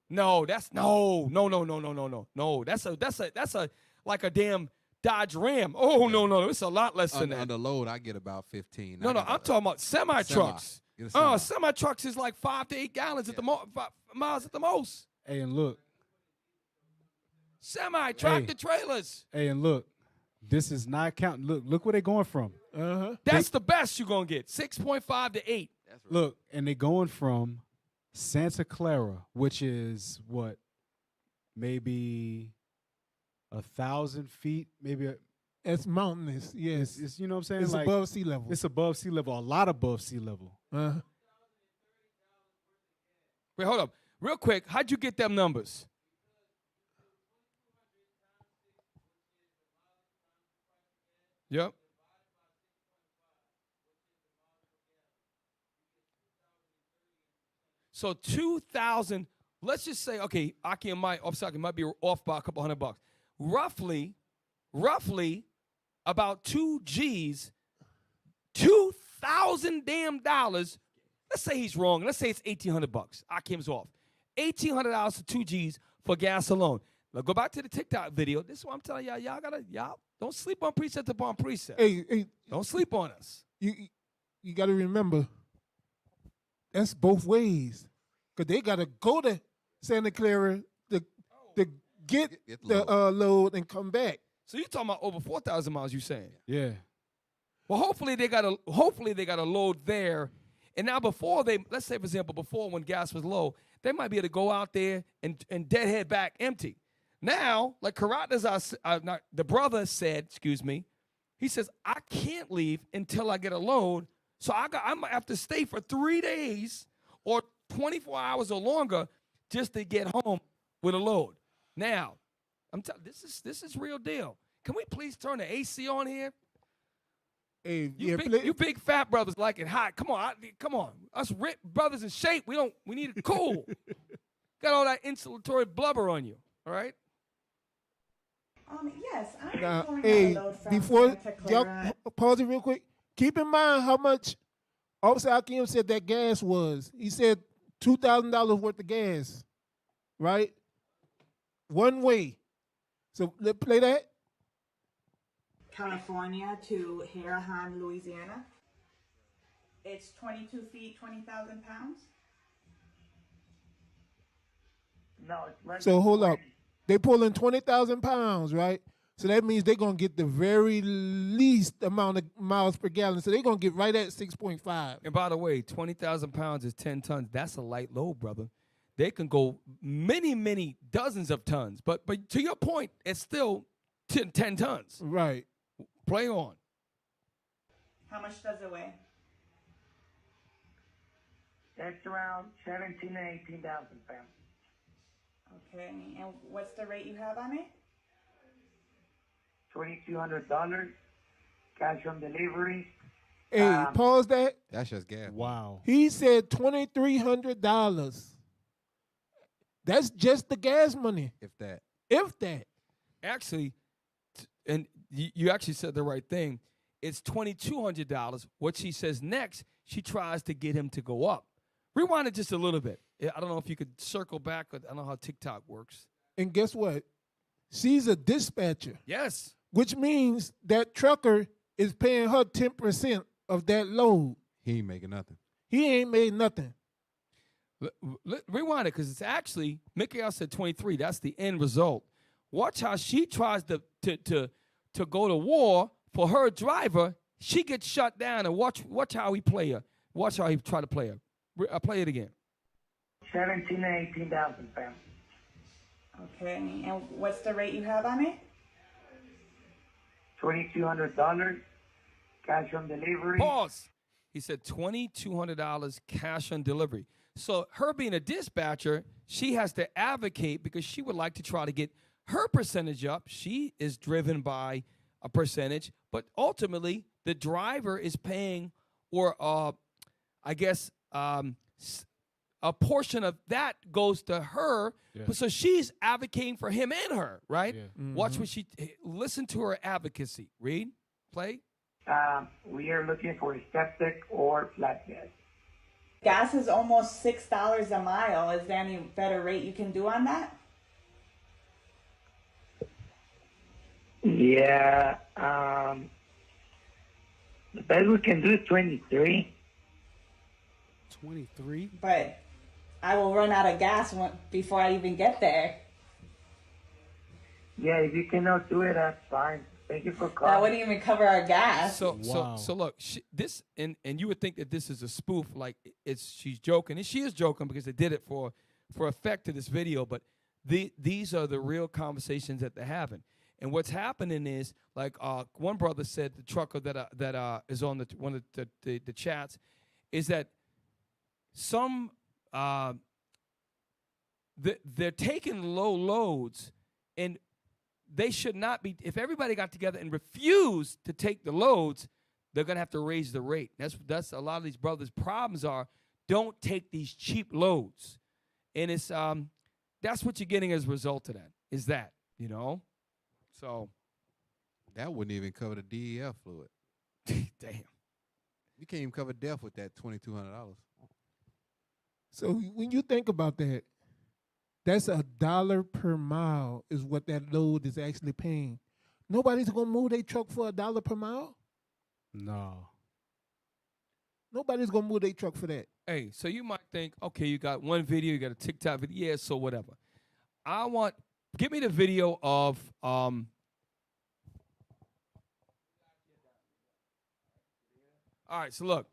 Speaker 3: No, that's no. That's a like a damn Dodge Ram. Oh, no. It's a lot less than that.
Speaker 4: Under load, I get about 15.
Speaker 3: No, I'm talking about semi-trucks.
Speaker 4: Semi.
Speaker 3: Semi-trucks is like 5 to 8 gallons at the miles at the most.
Speaker 2: Hey, and look.
Speaker 3: Semi-tractor trailers.
Speaker 2: Hey, and look. This is not counting. Look where they're going from.
Speaker 3: That's the best you're going to get. 6.5 to 8.
Speaker 4: That's right.
Speaker 2: Look, and they're going from Santa Clara, which is what, maybe 1,000 feet, maybe.
Speaker 5: It's mountainous, yes.
Speaker 2: It's you know what I'm saying?
Speaker 5: It's
Speaker 2: like,
Speaker 5: above sea level.
Speaker 2: It's above sea level, a lot above sea level.
Speaker 3: Wait, hold up. Real quick, how'd you get them numbers? Yep. So 2,000, let's just say, okay, Aki and Mike, might be off by a couple $100. Roughly, about 2 G's, 2,000 damn dollars. Let's say he's wrong. Let's say it's $1,800. Akim's off. $1,800 for 2 G's for gas alone. Now go back to the TikTok video. This is what I'm telling y'all. Y'all don't sleep on precept upon precept.
Speaker 5: Hey,
Speaker 3: don't sleep on us.
Speaker 5: You got to remember, that's both ways. Because they got to go to Santa Clara to get the load and come back.
Speaker 3: So you're talking about over 4,000 miles, you saying?
Speaker 2: Yeah.
Speaker 3: Well, hopefully they got a load there. And now let's say, for example, before when gas was low, they might be able to go out there and deadhead back empty. Now, like the brother said, he says, I can't leave until I get a load. So I might have to stay for 3 days or 24 hours or longer just to get home with a load. Now, I'm telling this is real deal. Can we please turn the AC on here?
Speaker 5: Hey,
Speaker 3: You big fat brothers like it hot. Come on. Us rich brothers in shape, we need it cool. Got all that insulatory blubber on you, all right?
Speaker 7: Yes, I'm
Speaker 5: Now,
Speaker 7: pulling
Speaker 5: hey,
Speaker 7: a load from
Speaker 5: before
Speaker 7: Santa
Speaker 5: y'all
Speaker 7: Clara.
Speaker 5: pause it real quick, keep in mind how much Officer Akim said that gas was. He said $2,000 worth of gas, right? One way. So let's play that.
Speaker 7: California to Harahan, Louisiana. It's 22 feet, 20,000 pounds.
Speaker 8: No, it's less
Speaker 5: So
Speaker 8: than
Speaker 5: hold up.
Speaker 8: 20.
Speaker 5: They pulling 20,000 pounds, right? So that means they're going to get the very least amount of miles per gallon. So they're going to get right at 6.5.
Speaker 3: And by the way, 20,000 pounds is 10 tons. That's a light load, brother. They can go many, many dozens of tons. But to your point, it's still 10 tons.
Speaker 5: Right.
Speaker 3: Play on.
Speaker 7: How much does it weigh?
Speaker 8: That's around 17 to 18,000 pounds.
Speaker 7: Okay, and what's the rate you have on it?
Speaker 8: $2,200 cash on delivery.
Speaker 5: Hey, pause that.
Speaker 4: That's just gas.
Speaker 2: Wow.
Speaker 5: He said $2,300. That's just the gas money.
Speaker 4: If that.
Speaker 5: If that.
Speaker 3: Actually, and you actually said the right thing. It's $2,200. What she says next, she tries to get him to go up. Rewind it just a little bit. I don't know if you could circle back. I don't know how TikTok works.
Speaker 5: And guess what? She's a dispatcher,
Speaker 3: Yes.
Speaker 5: which means that trucker is paying her 10% of that load.
Speaker 4: He ain't making nothing.
Speaker 5: He ain't made nothing.
Speaker 3: Rewind it, because it's actually, Mikael said 23. That's the end result. Watch how she tries to go to war for her driver. She gets shut down, and watch how he play her. Watch how he try to play her. I'll play it again.
Speaker 8: 17 and 18,000, fam.
Speaker 7: Okay, and what's the rate you have on it?
Speaker 8: $2,200 cash on delivery.
Speaker 3: Pause. He said $2,200 cash on delivery. So her being a dispatcher, she has to advocate because she would like to try to get her percentage up. She is driven by a percentage, but ultimately the driver is paying, or I guess a portion of that goes to her.
Speaker 2: Yeah.
Speaker 3: But so she's advocating for him and her, right?
Speaker 2: Yeah.
Speaker 3: Watch what listen to her advocacy. Read, play.
Speaker 8: We are looking for a septic or flat gas.
Speaker 7: Gas is almost $6 a mile. Is there any better rate you can do on that?
Speaker 8: Yeah, the best we can do is 23.
Speaker 2: 23.
Speaker 7: But I will run out of gas before I even get there.
Speaker 8: Yeah, if you cannot do it, that's fine. Thank you for calling.
Speaker 7: That wouldn't even cover our gas.
Speaker 3: So
Speaker 2: Wow.
Speaker 3: so look, this and you would think that this is a spoof, like she's joking, and she is joking because they did it for effect to this video. But these are the real conversations that they're having. And what's happening is, like one brother said, the trucker that is on one of the chats, is that some they're taking low loads, and they should not be. If everybody got together and refused to take the loads, they're gonna have to raise the rate. That's a lot of these brothers' problems are. Don't take these cheap loads, and it's that's what you're getting as a result of that. Is that, you know? So
Speaker 4: That wouldn't even cover the DEF fluid.
Speaker 3: damn.
Speaker 4: You can't even cover death with that $2,200.
Speaker 5: So when you think about that, that's $1 per mile is what that load is actually paying. Nobody's gonna move their truck for $1 per mile.
Speaker 2: No.
Speaker 5: Nobody's gonna move their truck for that.
Speaker 3: Hey, so you might think, okay, you got one video, you got a TikTok video, yeah, so whatever. Give me the video of all right, so look,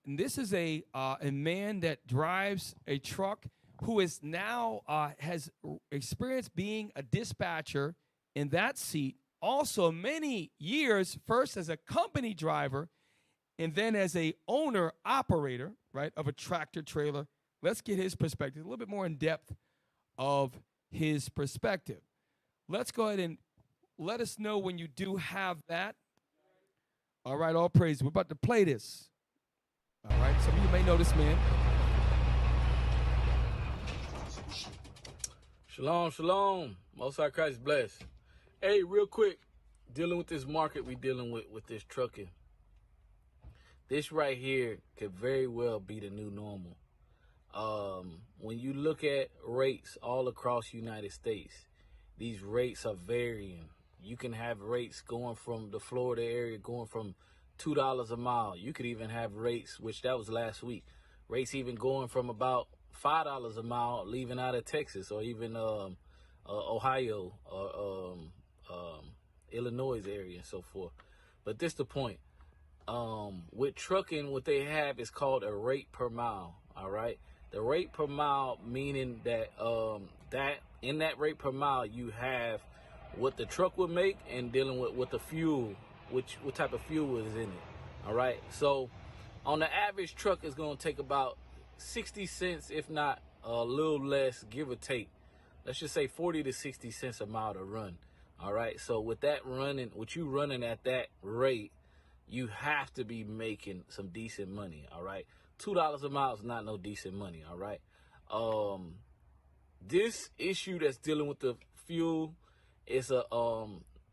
Speaker 3: this is a man that drives a truck who is now has experience being a dispatcher in that seat. Also, many years, first as a company driver, and then as a owner operator, right, of a tractor trailer. Let's get his perspective, a little bit more in depth of his perspective. Let's go ahead and let us know when you do have that. All right, all praise. We're about to play this. All right, some of you may know this man.
Speaker 9: Shalom, shalom. Most High Christ bless. Hey, real quick, dealing with this market we dealing with this trucking. This right here could very well be the new normal. When you look at rates all across United States, these rates are varying. You can have rates going from the Florida area going from $2 a mile. You could even have rates, which that was last week, rates even going from about $5 a mile leaving out of Texas or even Ohio or Illinois area and so forth. But this the point. With trucking, what they have is called a rate per mile. All right. The rate per mile, meaning that that in that rate per mile, you have what the truck would make and dealing with the fuel, what type of fuel is in it. All right. So on the average truck is going to take about 60 cents, if not a little less, give or take. Let's just say 40 to 60 cents a mile to run. All right. So with that running, with you running at that rate, you have to be making some decent money. All right. $2 a mile is not no decent money. All right. This issue that's dealing with the fuel is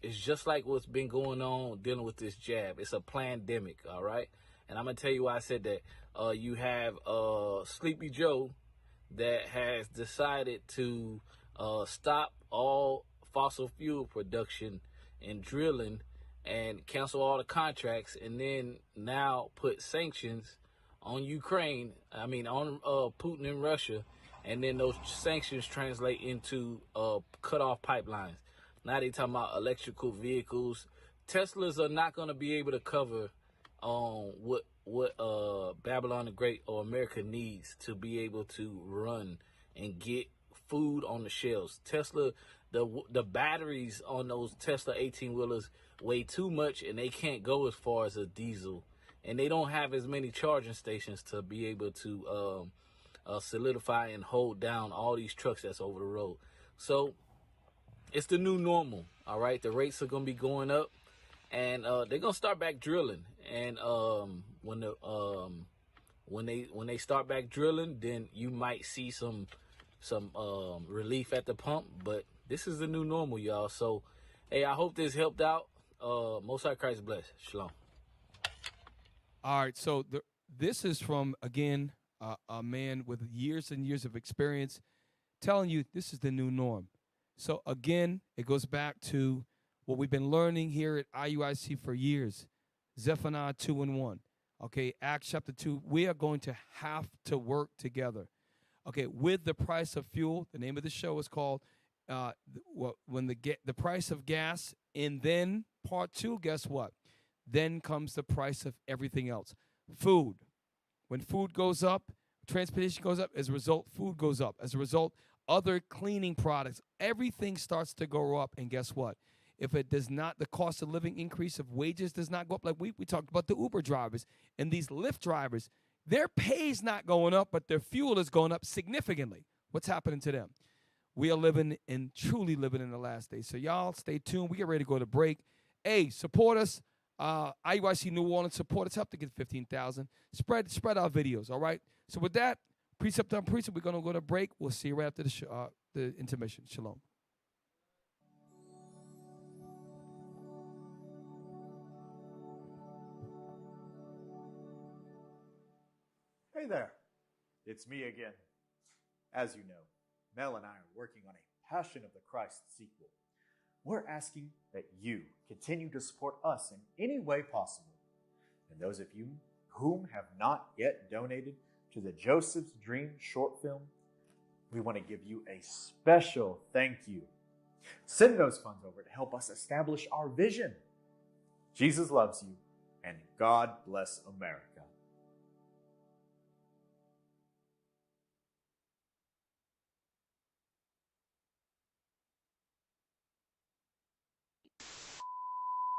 Speaker 9: it's just like what's been going on dealing with this jab. It's a pandemic. All right. And I'm going to tell you why I said that. You have Sleepy Joe that has decided to stop all fossil fuel production and drilling and cancel all the contracts, and then now put sanctions on Ukraine, I mean on Putin and Russia, and then those sanctions translate into cut off pipelines. Now they talking about electrical vehicles. Teslas are not going to be able to cover what Babylon the Great or America needs to be able to run and get food on the shelves. Tesla, the batteries on those Tesla 18-wheelers weigh too much, and they can't go as far as a diesel, and they don't have as many charging stations to be able to solidify and hold down all these trucks that's over the road. So it's the new normal. All right, the rates are gonna be going up, and they're gonna start back drilling. And when they start back drilling, then you might see some relief at the pump. But this is the new normal, y'all. So hey, I hope this helped out. Most High Christ bless. Shalom.
Speaker 3: All right, so this is from, again, a man with years and years of experience telling you this is the new norm. So, again, it goes back to what we've been learning here at IUIC for years, Zephaniah 2:1. Okay, Acts chapter 2, we are going to have to work together. Okay, with the price of fuel, the name of the show is called when the price of gas, and then part 2, guess what? Then comes the price of everything else. Food. When food goes up, transportation goes up. As a result, food goes up. As a result, other cleaning products, everything starts to go up. And guess what? If it does not, the cost of living increase of wages does not go up. Like we talked about the Uber drivers and these Lyft drivers, their pay is not going up, but their fuel is going up significantly. What's happening to them? We are truly living in the last days. So y'all stay tuned. We get ready to go to break. Hey, support us. IUIC New Orleans, support us, help to get 15,000. Spread our videos, all right? So with that, precept on precept, we're going to go to break. We'll see you right after the intermission. Shalom.
Speaker 10: Hey there, it's me again. As you know, Mel and I are working on a Passion of the Christ sequel. We're asking that you continue to support us in any way possible. And those of you whom have not yet donated to the Joseph's Dream short film, we want to give you a special thank you. Send those funds over to help us establish our vision. Jesus loves you, and God bless America.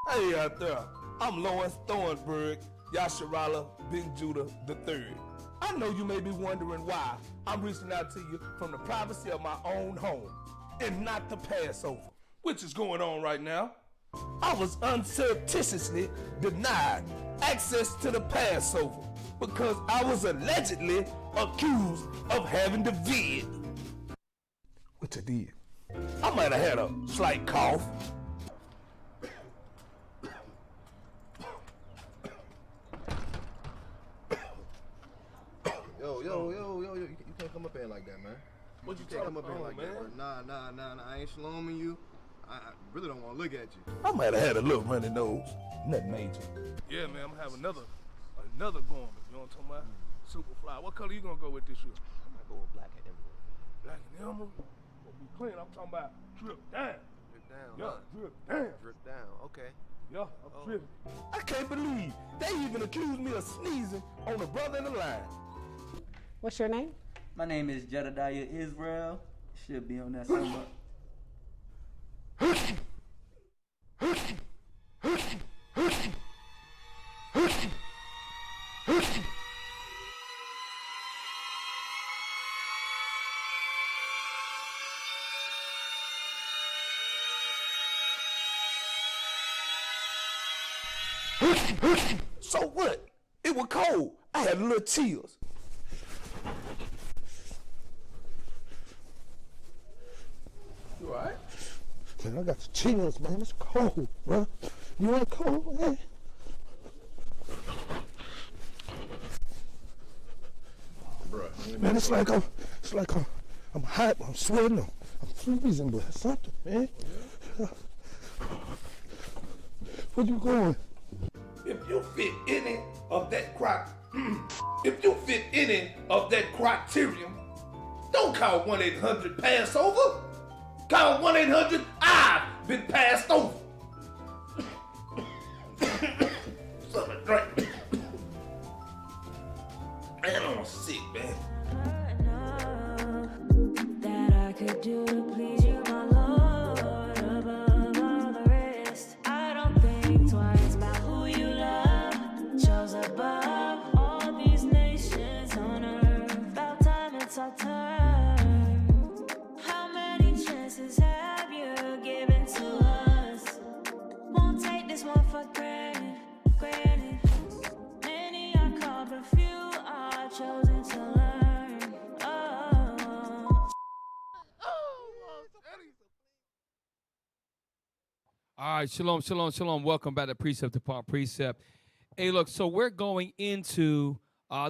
Speaker 11: Hey out there, I'm Lawrence Thornburg, Yasharala Ben Judah III. I know you may be wondering why I'm reaching out to you from the privacy of my own home and not the Passover, which is going on right now. I was unsurreptitiously denied access to the Passover because I was allegedly accused of having the vid. Which I did. I might have had a slight cough.
Speaker 12: Yo, you can't come up here like that, man.
Speaker 11: What you
Speaker 12: can't come up here like
Speaker 11: man?
Speaker 12: that. Nah, I ain't shaloming you. I really don't want to look at you.
Speaker 11: I might have had a little runny nose. Nothing major. Yeah, man, I'm gonna have another garment. You know what I'm talking about? Super fly. What color you gonna go with this year?
Speaker 12: I'm gonna go with black and emerald.
Speaker 11: Black and emerald? What be clean? I'm talking about drip down.
Speaker 12: Drip down.
Speaker 11: Yeah,
Speaker 12: huh?
Speaker 11: drip down.
Speaker 12: Drip down. Okay.
Speaker 11: Yeah, I'm tripping. I can't believe they even accused me of sneezing on a brother in the line.
Speaker 13: What's your name?
Speaker 14: My name is Jedediah Israel. Should be on that somewhere.
Speaker 11: So what? It was cold. I had little chills. You all right? Man, I got the chills, man. It's cold, bro. You ain't cold, man?
Speaker 12: Bruh.
Speaker 11: Man, it's like I'm hot, I'm sweating, I'm freezing, but something, man. Yeah. Where you going? If you fit any of that crap If you fit any of that criterion, don't call 1-800-PASS-OVER. Call 1-800-I've been passed over. Something to drink. Man, I'm sick, man.
Speaker 15: That I could do to please you, my Lord, above all the rest. I don't think twice about who you love. Chose above all these nations on earth. About time it's our turn. How many chances have you given to us? Won't take this one for granted, granted. Many are called, but few are chosen to learn. Oh.
Speaker 3: All right, shalom, shalom, shalom. Welcome back to Precept upon Precept. Hey, look, so we're going into,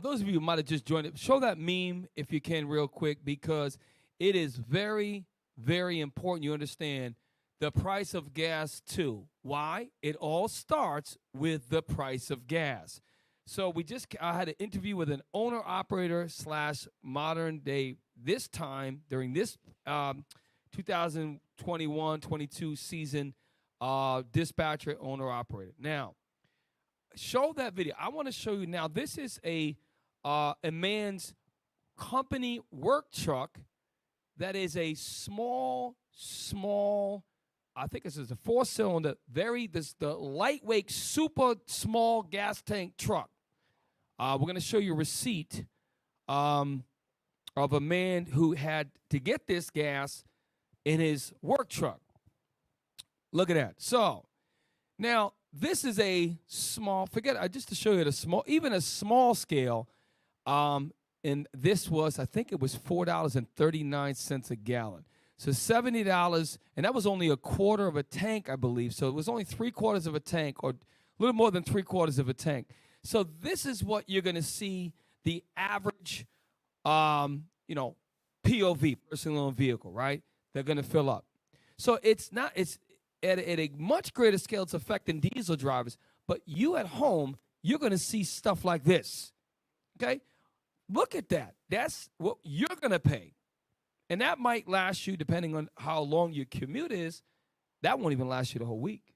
Speaker 3: those of you who might have just joined it, show that meme if you can real quick, because it is very, very important you understand the price of gas too. Why? It all starts with the price of gas. So I had an interview with an owner-operator / modern day, this time, during this 2021-22 season, dispatcher, owner-operator. Now, show that video. I want to show you now. This is a man's company work truck that is a small, I think this is a 4-cylinder, the lightweight, super small gas tank truck. We're going to show you a receipt of a man who had to get this gas in his work truck. Look at that. So now this is a small, just to show you even a small scale. And this was, I think it was $4.39 a gallon. So $70, and that was only a quarter of a tank, I believe. So it was only 3/4 of a tank, or a little more than 3/4 of a tank. So this is what you're going to see the average, POV, personal owned vehicle, right? They're going to fill up. So it's at a much greater scale, it's affecting diesel drivers. But you at home, you're going to see stuff like this, okay? Look at that. That's what you're going to pay. And that might last you, depending on how long your commute is, that won't even last you the whole week.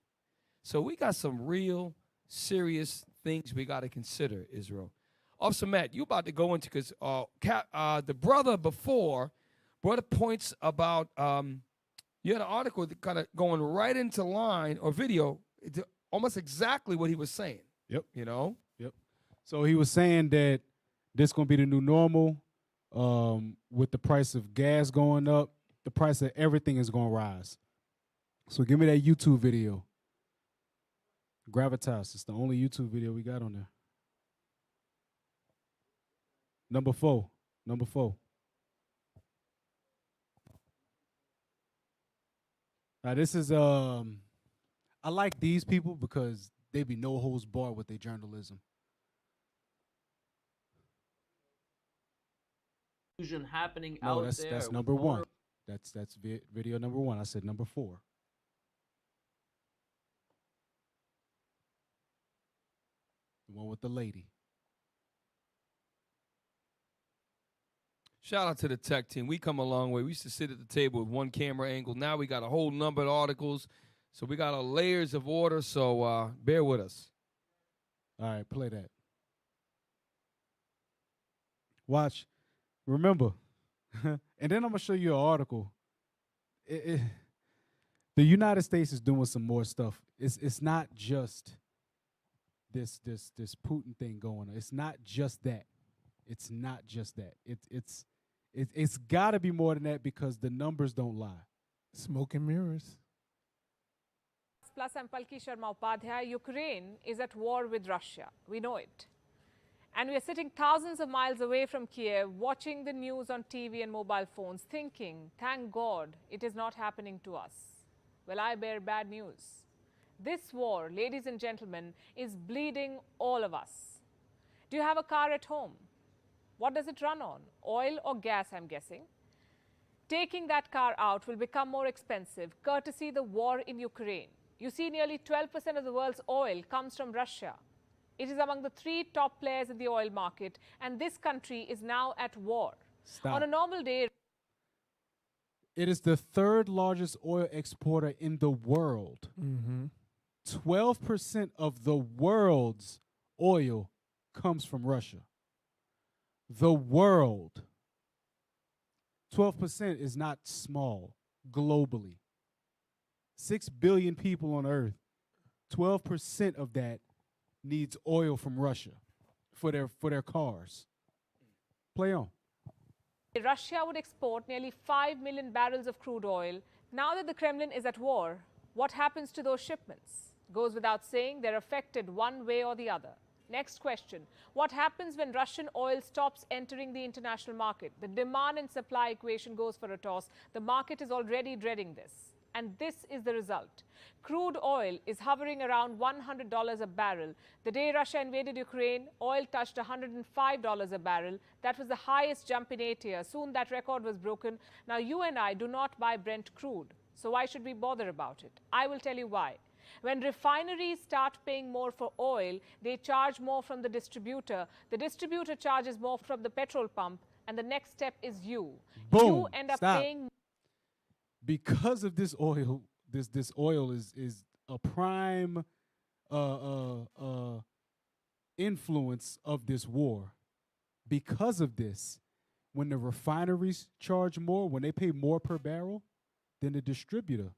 Speaker 3: So we got some real serious things we got to consider, Israel. Officer Matt, you about to go into, because the brother before brought up points about, you had an article that kind of going right into line, or video, almost exactly what he was saying.
Speaker 2: Yep.
Speaker 3: Yep.
Speaker 2: So he was saying that this going to be the new normal. With the price of gas going up, the price of everything is going to rise. So give me that YouTube video. Gravitas. It's the only YouTube video we got on there. Number four. Now this is I like these people because they be no holds barred with their journalism.
Speaker 16: Happening
Speaker 2: No,
Speaker 16: out there.
Speaker 2: that's number one. That's video number one. I said number 4. The one with the lady.
Speaker 3: Shout out to the tech team. We come a long way. We used to sit at the table with one camera angle. Now we got a whole number of articles. So we got layers of order. So bear with us.
Speaker 2: All right, play that. Watch. Remember. And then I'm going to show you an article. The United States is doing some more stuff. It's not just this Putin thing going on. It's not just that. It's not just that. It's got to be more than that, because the numbers don't lie.
Speaker 5: Smoke and mirrors.
Speaker 17: Plus, I'm Palki Sharma Upadhyay. Ukraine is at war with Russia. We know it. And we are sitting thousands of miles away from Kiev, watching the news on TV and mobile phones, thinking, thank God it is not happening to us. Well, I bear bad news. This war, ladies and gentlemen, is bleeding all of us. Do you have a car at home? What does it run on? Oil or gas, I'm guessing. Taking that car out will become more expensive, courtesy the war in Ukraine. You see, nearly 12% of the world's oil comes from Russia. It is among the 3 top players in the oil market, and this country is now at war.
Speaker 2: Stop.
Speaker 17: On a normal day,
Speaker 2: It is the 3rd largest oil exporter in the world. 12% of the world's oil comes from Russia. The world. 12% is not small globally. 6 billion people on earth. 12% of that needs oil from Russia for their cars. Play on.
Speaker 17: Russia would export nearly 5 million barrels of crude oil. Now that the Kremlin is at war, what happens to those shipments? Goes without saying, they're affected one way or the other. Next question. What happens when Russian oil stops entering the international market? The demand and supply equation goes for a toss. The market is already dreading this. And this is the result. Crude oil is hovering around $100 a barrel. The day Russia invaded Ukraine, oil touched $105 a barrel. That was the highest jump in 8 years. Soon that record was broken. Now you and I do not buy Brent crude. So why should we bother about it? I will tell you why. When refineries start paying more for oil, they charge more from the distributor. The distributor charges more from the petrol pump. And the next step is you.
Speaker 2: Boom.
Speaker 17: You end up
Speaker 2: Stop.
Speaker 17: paying.
Speaker 2: Because of this oil, this oil is a prime influence of this war. Because of this, when the refineries charge more, when they pay more per barrel, then the distributor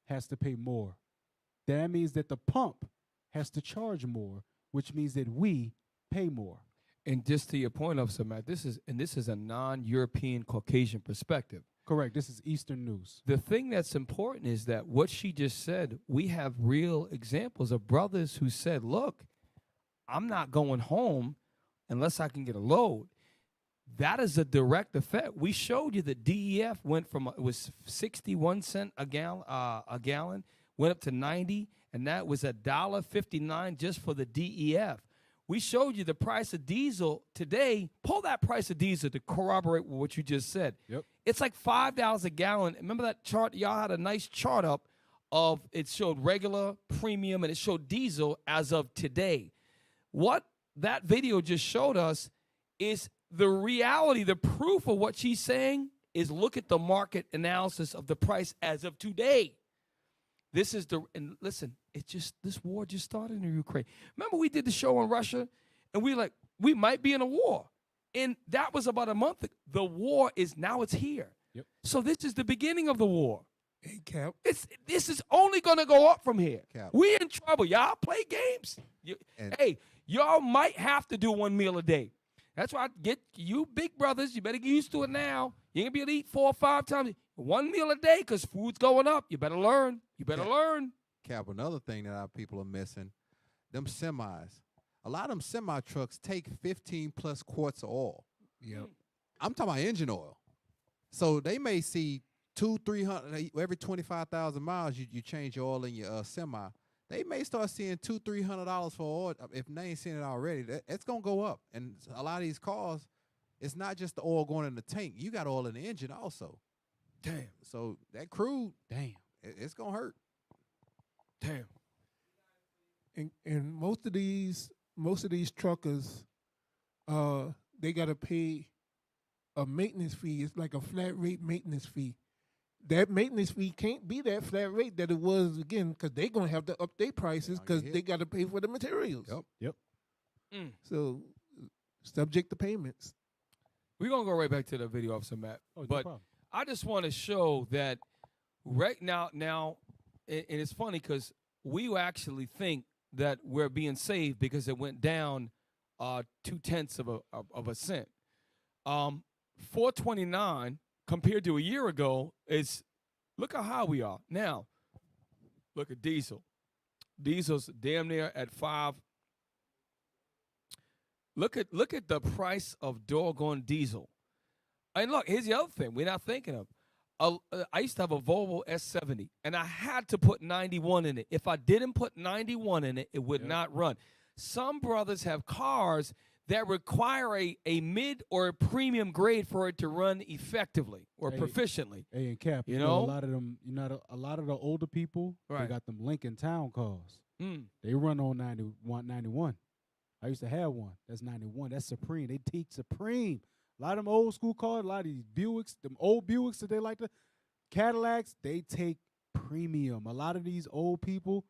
Speaker 2: has to pay more. That means that the pump has to charge more, which means that we pay more.
Speaker 3: And just to your point, Officer Matt, this is a non-European Caucasian perspective.
Speaker 2: Correct. This is Eastern news.
Speaker 3: The thing that's important is that what she just said, we have real examples of brothers who said, look, I'm not going home unless I can get a load. That is a direct effect. We showed you that DEF went from, it was 61 cents a gallon, went up to 90, and that was $1.59 just for the DEF. We showed you the price of diesel today. Pull that price of diesel to corroborate what you just said.
Speaker 2: Yep.
Speaker 3: It's like $5 a gallon. Remember that chart? Y'all had a nice chart up of it showed regular, premium, and it showed diesel as of today. What that video just showed us is the reality, the proof of what she's saying is look at the market analysis of the price as of today. This is the, and listen, this war just started in Ukraine. Remember we did the show on Russia and we might be in a war. And that was about a month ago. The war is, now it's here.
Speaker 2: Yep.
Speaker 3: So this is the beginning of the war.
Speaker 5: Hey, Cap.
Speaker 3: This is only going to go up from here.
Speaker 4: Cap.
Speaker 3: We in trouble. Y'all play games. Hey, y'all might have to do 1 meal a day. That's why I get you big brothers, you better get used to it now. You ain't gonna be able to eat 4 or 5 times. 1 meal a day because food's going up. You better learn. You better learn.
Speaker 4: Cap, another thing that our people are missing, them semis. A lot of them semi trucks take 15 plus quarts of oil.
Speaker 5: Yep.
Speaker 4: I'm talking about engine oil. So they may see 200-300 every 25,000 miles. You change your oil in your semi. They may start seeing $200-300 for oil if they ain't seen it already. It's gonna go up. And a lot of these cars, it's not just the oil going in the tank. You got oil in the engine also.
Speaker 3: Damn.
Speaker 4: So that crude,
Speaker 2: damn,
Speaker 4: it's gonna hurt.
Speaker 3: Damn.
Speaker 5: And most of these truckers, they gotta pay a maintenance fee. It's like a flat rate maintenance fee. That maintenance fee can't be that flat rate that it was again because they're gonna have to up their prices because they got to pay for the materials.
Speaker 2: Yep.
Speaker 5: So subject to payments.
Speaker 3: We're gonna go right back to the video, Officer Matt.
Speaker 2: Oh, no
Speaker 3: but
Speaker 2: problem.
Speaker 3: I just want to show that right now, and it's funny because we actually think that we're being saved because it went down 0.2 of a cent. 4.29 compared to a year ago is, look how high we are now. Look at diesel. Diesel's damn near at 5. Look at the price of doggone diesel. And look, here's the other thing we're not thinking of. I used to have a Volvo S70, and I had to put 91 in it. If I didn't put 91 in it, it would not run. Some brothers have cars that require a mid or a premium grade for it to run effectively or proficiently.
Speaker 2: Hey, and Cap,
Speaker 3: you know,
Speaker 2: a lot of them, a lot of the older people, they got them Lincoln Town cars. They run on 91. I used to have one. That's 91. That's Supreme. They teach Supreme. A lot of them old school cars, a lot of these Buicks, them old Buicks that they like to, Cadillacs, they take premium. A lot of these old people,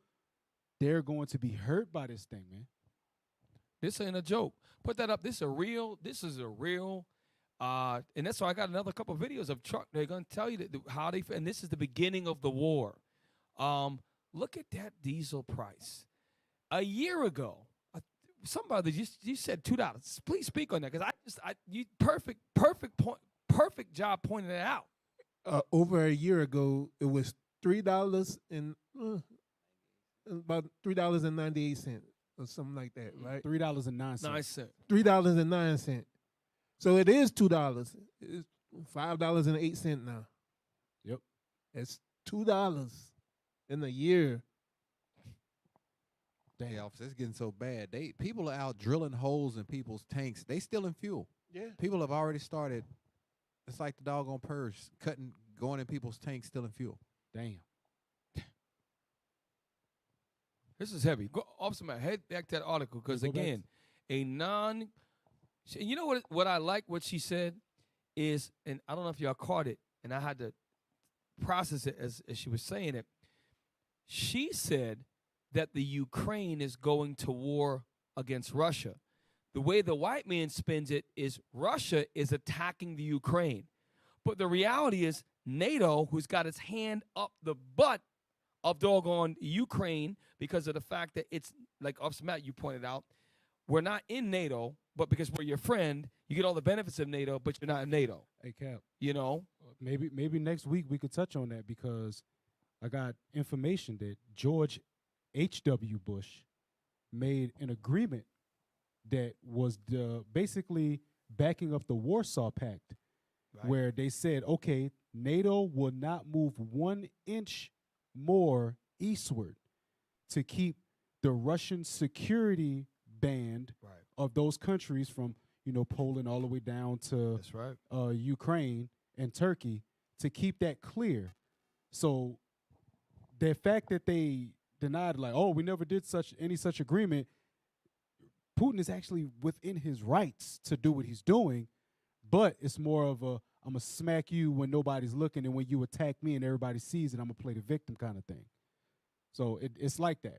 Speaker 2: they're going to be hurt by this thing, man.
Speaker 3: This ain't a joke. Put that up. This is a real, and that's why I got another couple of videos of truck. They're going to tell you how they, and this is the beginning of the war. Look at that diesel price. A year ago, somebody you said $2. Please speak on that, because you perfect point, perfect job pointing it out.
Speaker 5: Over a year ago, it was $3 and about $3.98 or something like that, right?
Speaker 2: $3.09.
Speaker 5: $3.09. So it is $2. It's $5.08 now.
Speaker 2: Yep,
Speaker 5: it's $2 in a year.
Speaker 4: Damn, officer, it's getting so bad. People are out drilling holes in people's tanks. They stealing fuel.
Speaker 5: Yeah.
Speaker 4: People have already started. It's like the doggone purge, going in people's tanks, stealing fuel.
Speaker 2: Damn.
Speaker 3: This is heavy. Go, Officer Matt, head back to that article, because again, you know what I like what she said is, and I don't know if y'all caught it, and I had to process it as she was saying it. She said that the Ukraine is going to war against Russia. The way the white man spins it is Russia is attacking the Ukraine. But the reality is NATO, who's got its hand up the butt of doggone Ukraine because of the fact that it's, like Officer Matt, you pointed out, we're not in NATO, but because we're your friend, you get all the benefits of NATO, but you're not in NATO.
Speaker 2: Hey, Cap.
Speaker 3: You know?
Speaker 2: Maybe next week we could touch on that, because I got information that George H.W. Bush made an agreement that was basically backing up the Warsaw Pact, where they said, okay, NATO will not move 1 inch more eastward to keep the Russian security band of those countries from, Poland all the way down to Ukraine and Turkey, to keep that clear. So the fact that they denied, like, oh, we never did any such agreement, Putin is actually within his rights to do what he's doing, but it's more of a, I'm going to smack you when nobody's looking, and when you attack me and everybody sees it, I'm going to play the victim kind of thing. So it's like that.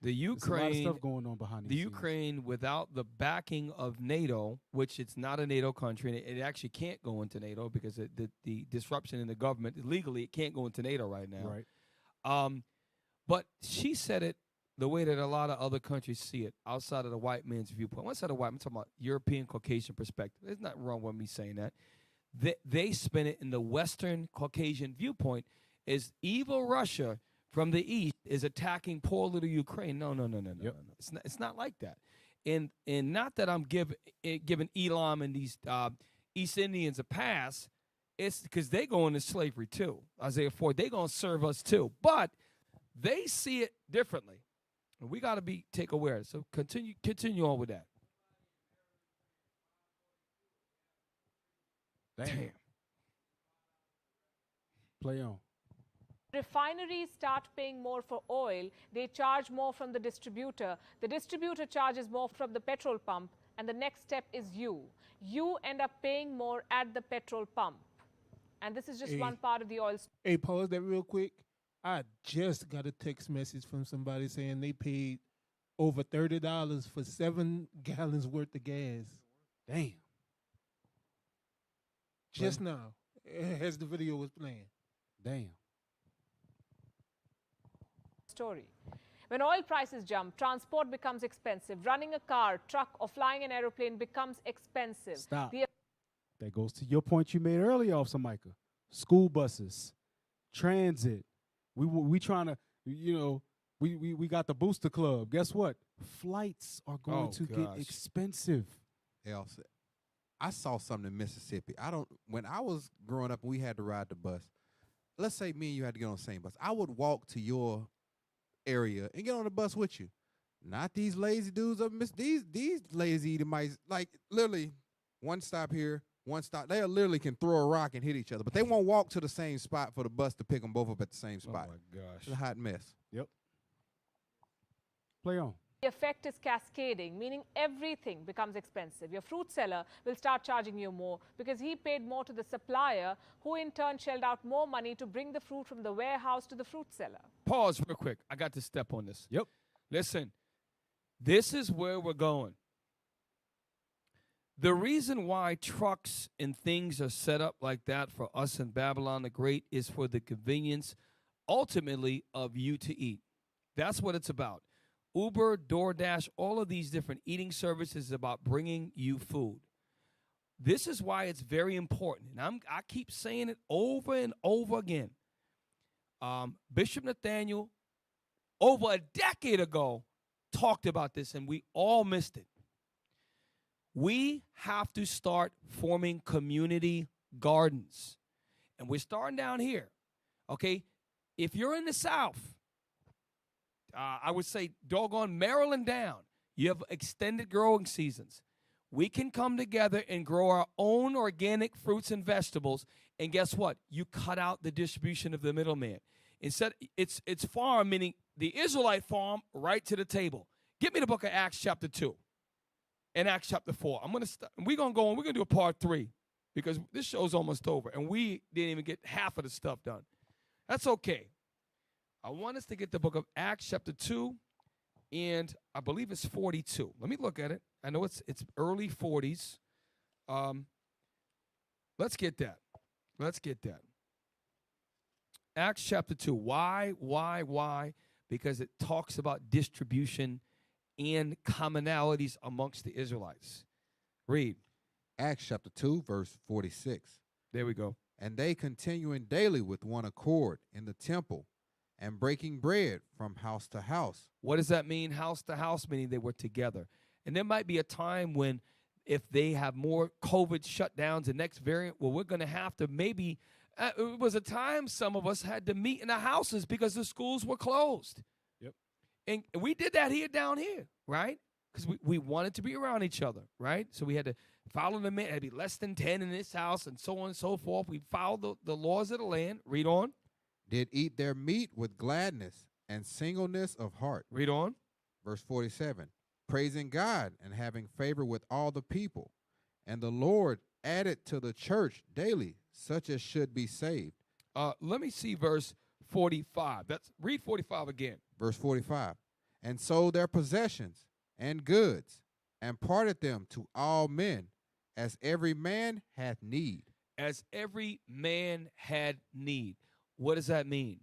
Speaker 3: The Ukraine,
Speaker 2: there's a lot of stuff going on behind the scenes.
Speaker 3: Ukraine, without the backing of NATO, which it's not a NATO country, and it actually can't go into NATO because the disruption in the government, legally it can't go into NATO right now.
Speaker 2: Right.
Speaker 3: But she said it the way that a lot of other countries see it, outside of the white man's viewpoint. When I said the white, I'm talking about European Caucasian perspective. There's nothing wrong with me saying that. They spin it in the Western Caucasian viewpoint is evil Russia from the east is attacking poor little Ukraine. No. It's not like that. And not that I'm giving Elam and these East Indians a pass. It's because they go into slavery too. Isaiah 4, they going to serve us too. But they see it differently. And we got to take aware. So continue on with that.
Speaker 2: Damn. Play on.
Speaker 17: Refineries start paying more for oil, they charge more from the distributor. The distributor charges more from the petrol pump, and the next step is you. You end up paying more at the petrol pump. And this is just one part of the oil.
Speaker 5: Hey, pause that real quick. I just got a text message from somebody saying they paid over $30 for 7 gallons worth of gas.
Speaker 2: Damn.
Speaker 5: Just now, as the video was playing.
Speaker 2: Damn.
Speaker 17: Story. When oil prices jump, transport becomes expensive. Running a car, truck, or flying an aeroplane becomes expensive.
Speaker 2: Stop. That goes to your point you made earlier, Officer Micah. School buses, transit. We trying to, we got the booster club. Guess what? Flights are going to get expensive.
Speaker 4: Hey, officer, I saw something in Mississippi. When I was growing up and we had to ride the bus, let's say me and you had to get on the same bus, I would walk to your area and get on the bus with you. Not these lazy dudes up these lazy mice, like literally one stop here, one stop. They literally can throw a rock and hit each other, but they won't walk to the same spot for the bus to pick them both up at the same spot.
Speaker 3: Oh my gosh.
Speaker 4: It's a hot mess.
Speaker 2: Yep. Play on.
Speaker 17: The effect is cascading, meaning everything becomes expensive. Your fruit seller will start charging you more because he paid more to the supplier, who in turn shelled out more money to bring the fruit from the warehouse to the fruit seller.
Speaker 3: Pause real quick. I got to step on this.
Speaker 2: Yep.
Speaker 3: Listen, this is where we're going. The reason why trucks and things are set up like that for us in Babylon the Great is for the convenience, ultimately, of you to eat. That's what it's about. Uber, DoorDash, all of these different eating services is about bringing you food. This is why it's very important, and I keep saying it over and over again. Bishop Nathaniel, over a decade ago, talked about this, and we all missed it. We have to start forming community gardens, and we're starting down here, okay? If you're in the South, I would say doggone Maryland down, you have extended growing seasons. We can come together and grow our own organic fruits and vegetables, and guess what? You cut out the distribution of the middleman. Instead, it's farm, meaning the Israelite farm, right to the table. Give me the book of Acts chapter 2 and Acts chapter 4. We're going to go on. We're going to do a part 3 because this show's almost over, and we didn't even get half of the stuff done. That's okay. I want us to get the book of Acts chapter 2, and I believe it's 42. Let me look at it. I know it's early 40s. Let's get that. Let's get that. Acts chapter 2. Why? Because it talks about distribution and commonalities amongst the Israelites. Read.
Speaker 4: Acts chapter 2, verse 46.
Speaker 3: There we go.
Speaker 4: And they continuing daily with one accord in the temple, and breaking bread from house to house.
Speaker 3: What does that mean, house to house? Meaning they were together. And there might be a time when if they have more COVID shutdowns, the next variant, well, we're going to have to maybe, it was a time some of us had to meet in the houses because the schools were closed.
Speaker 2: Yep.
Speaker 3: And we did that down here, right? Because we wanted to be around each other, right? So we had to follow the man. It had to be less than 10 in this house and so on and so forth. We followed the laws of the land. Read on.
Speaker 4: Did eat their meat with gladness and singleness of heart.
Speaker 3: Read on.
Speaker 4: Verse 47. Praising God and having favor with all the people. And the Lord added to the church daily such as should be saved.
Speaker 3: Let me see verse 45. Read 45 again.
Speaker 4: Verse 45. And sold their possessions and goods and parted them to all men as every man hath need.
Speaker 3: As every man had need. What does that mean?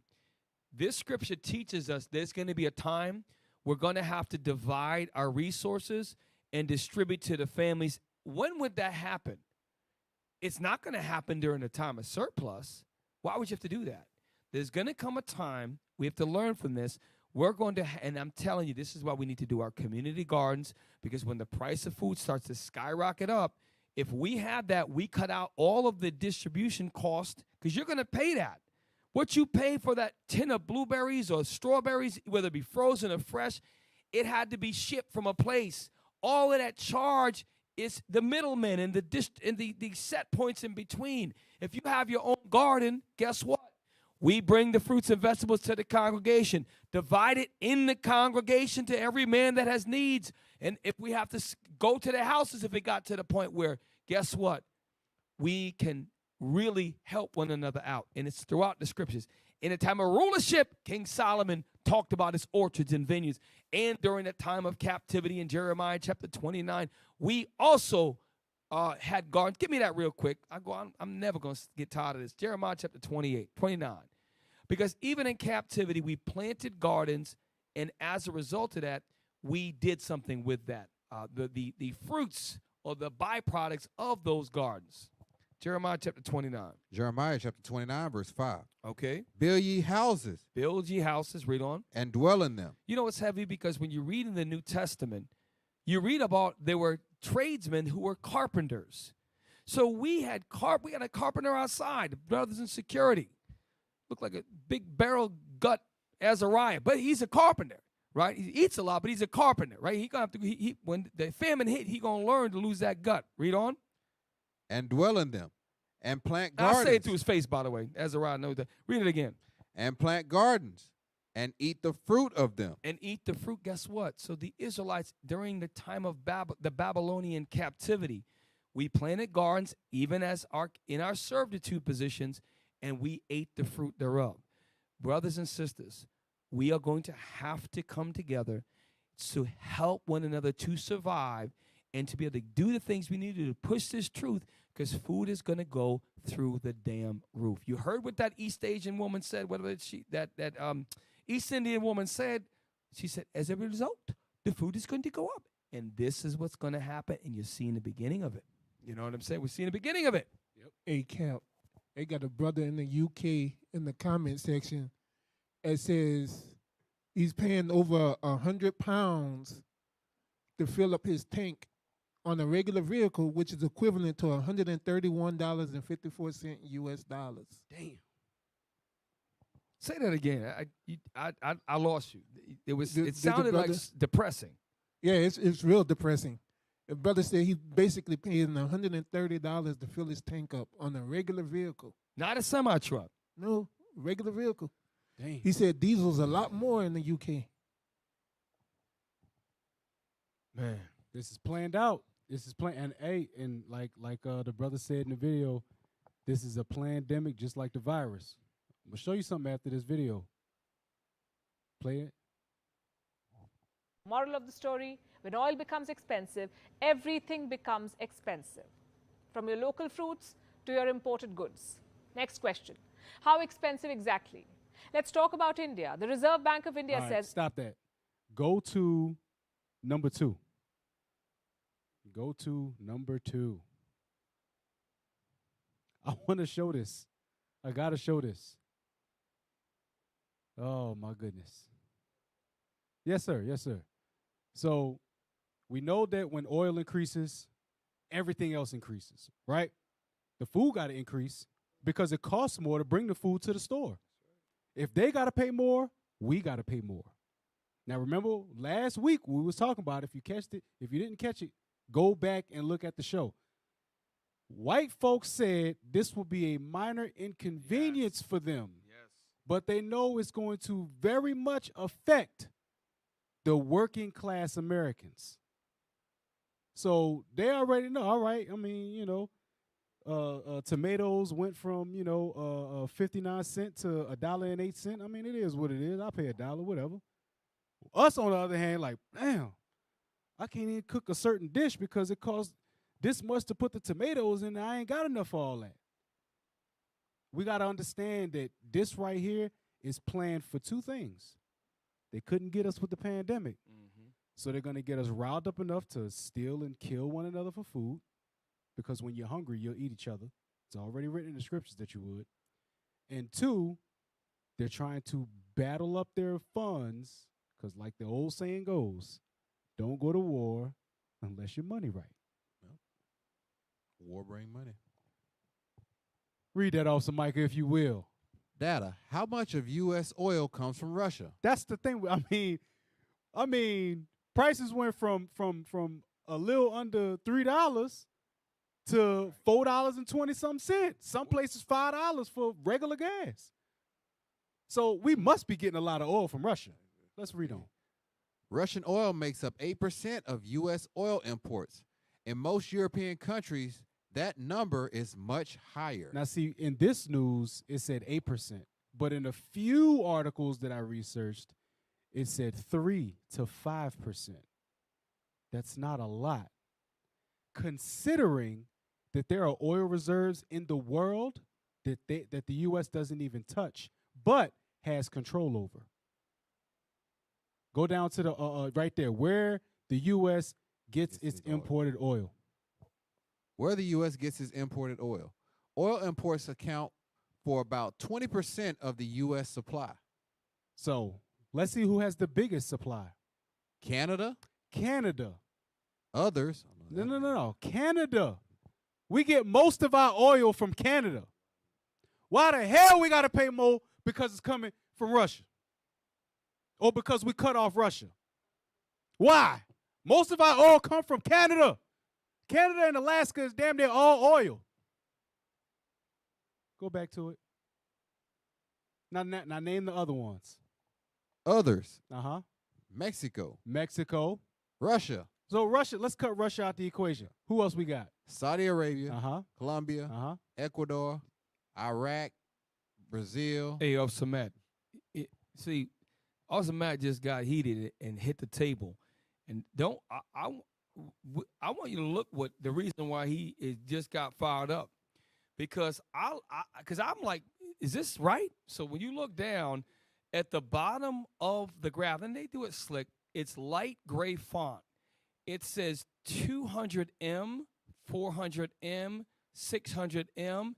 Speaker 3: This scripture teaches us there's going to be a time we're going to have to divide our resources and distribute to the families. When would that happen? It's not going to happen during a time of surplus. Why would you have to do that? There's going to come a time, we have to learn from this, we're going to, and I'm telling you, this is why we need to do our community gardens, because when the price of food starts to skyrocket up, if we have that, we cut out all of the distribution cost, because you're going to pay that. What you pay for that tin of blueberries or strawberries, whether it be frozen or fresh, it had to be shipped from a place. All of that charge is the middlemen and the set points in between. If you have your own garden, guess what? We bring the fruits and vegetables to the congregation, divide it in the congregation to every man that has needs. And if we have to go to their houses, if it got to the point where, guess what? We can really help one another out. And it's throughout the scriptures. In the time of rulership, King Solomon talked about his orchards and vineyards. And during the time of captivity in Jeremiah chapter 29, we also had gardens. Give me that real quick. I'm never going to get tired of this. Jeremiah chapter 29. Because even in captivity, we planted gardens, and as a result of that, we did something with that. The fruits or the byproducts of those gardens. Jeremiah chapter 29.
Speaker 4: Jeremiah chapter 29, verse 5.
Speaker 3: Okay.
Speaker 4: Build ye houses.
Speaker 3: Build ye houses. Read on.
Speaker 4: And dwell in them.
Speaker 3: You know, it's heavy because when you read in the New Testament, you read about there were tradesmen who were carpenters. So we had a carpenter outside, brothers in security. Looked like a big barrel gut Azariah, but he's a carpenter, right? He eats a lot, but he's a carpenter, right? He gonna have to. When the famine hit, he gonna learn to lose that gut. Read on.
Speaker 4: And dwell in them, and plant gardens.
Speaker 3: I'll say it to his face, by the way. Azariah knows that. Read it again.
Speaker 4: And plant gardens, And eat the fruit of them.
Speaker 3: And eat the fruit. Guess what? So the Israelites, during the time of the Babylonian captivity, we planted gardens, even as in our servitude positions, and we ate the fruit thereof. Brothers and sisters, we are going to have to come together to help one another to survive and to be able to do the things we need to do to push this truth, because food is going to go through the damn roof. You heard what that East Asian woman said, East Indian woman said. She said, as a result, the food is going to go up. And this is what's going to happen, and you're seeing the beginning of it. You know what I'm saying? We're seeing the beginning of it.
Speaker 5: Yep. Hey, Camp, they got a brother in the UK in the comment section that says he's paying over £100 to fill up his tank on a regular vehicle, which is equivalent to $131.54 US dollars.
Speaker 3: Damn. Say that again. I lost you. It sounded like depressing.
Speaker 5: Yeah, it's real depressing. The brother said he's basically paying $130 to fill his tank up on a regular vehicle.
Speaker 3: Not a semi-truck.
Speaker 5: No, regular vehicle.
Speaker 3: Dang.
Speaker 5: He said diesel's a lot more in the UK.
Speaker 2: Man, this is planned out. This is planned, and like the brother said in the video, this is a pandemic just like the virus. I'm gonna show you something after this video. Play it.
Speaker 17: Moral of the story, when oil becomes expensive, everything becomes expensive. From your local fruits to your imported goods. Next question. How expensive exactly? Let's talk about India. The Reserve Bank of India says...
Speaker 2: Stop that. Go to number 2. Go to number 2. I want to show this. I got to show this. Oh, my goodness. Yes, sir. Yes, sir. So we know that when oil increases, everything else increases, right? The food got to increase because it costs more to bring the food to the store. If they got to pay more, we got to pay more. Now, remember last week we was talking about, if you catched it, if you didn't catch it, go back and look at the show. White folks said this will be a minor inconvenience for them, but they know it's going to very much affect the working class Americans. So they already know, all right, I mean, tomatoes went from, 59 cents to $1.08. I mean, it is what it is. I pay $1, whatever. Us, on the other hand, like, damn, I can't even cook a certain dish because it costs this much to put the tomatoes in. I ain't got enough for all that. We got to understand that this right here is planned for 2 things. They couldn't get us with the pandemic. So they're going to get us riled up enough to steal and kill one another for food, because when you're hungry, you'll eat each other. It's already written in the scriptures that you would. And 2, they're trying to battle up their funds, because like the old saying goes, don't go to war unless your money right.
Speaker 4: Yep. War bring money.
Speaker 2: Read that off, Micah, if you will.
Speaker 4: Data. How much of U.S. oil comes from Russia?
Speaker 2: That's the thing. I mean, prices went from a little under $3 to $4.20 Some places $5 for regular gas. So we must be getting a lot of oil from Russia. Let's read on.
Speaker 4: Russian oil makes up 8% of U.S. oil imports. In most European countries, that number is much higher.
Speaker 2: Now, see, in this news, it said 8%. But in a few articles that I researched, it said 3 to 5%. That's not a lot, considering that there are oil reserves in the world that the U.S. doesn't even touch, but has control over. Go down to the right there, where the U.S. gets its imported oil.
Speaker 4: Where the U.S. gets its imported oil. Oil imports account for about 20% of the U.S. supply.
Speaker 2: So let's see who has the biggest supply.
Speaker 4: Canada.
Speaker 2: Canada.
Speaker 4: Others.
Speaker 2: No. Canada. We get most of our oil from Canada. Why the hell we got to pay more because it's coming from Russia? Or because we cut off Russia? Why? Most of our oil come from Canada. Canada and Alaska is damn near all oil. Go back to it. Now name the other ones.
Speaker 4: Others.
Speaker 2: Uh-huh.
Speaker 4: Mexico.
Speaker 2: Mexico.
Speaker 4: Russia.
Speaker 2: So Russia, let's cut Russia out the equation. Who else we got?
Speaker 4: Saudi Arabia.
Speaker 2: Uh-huh.
Speaker 4: Colombia.
Speaker 2: Uh-huh.
Speaker 4: Ecuador. Iraq. Brazil.
Speaker 3: Hey, Officer Matt. See, Officer Matt just got heated and hit the table. And I want you to look what the reason why he just got fired up. Because I'm like, is this right? So when you look down at the bottom of the graph, and they do it slick, it's light gray font. It says 200M, 400M, 600M.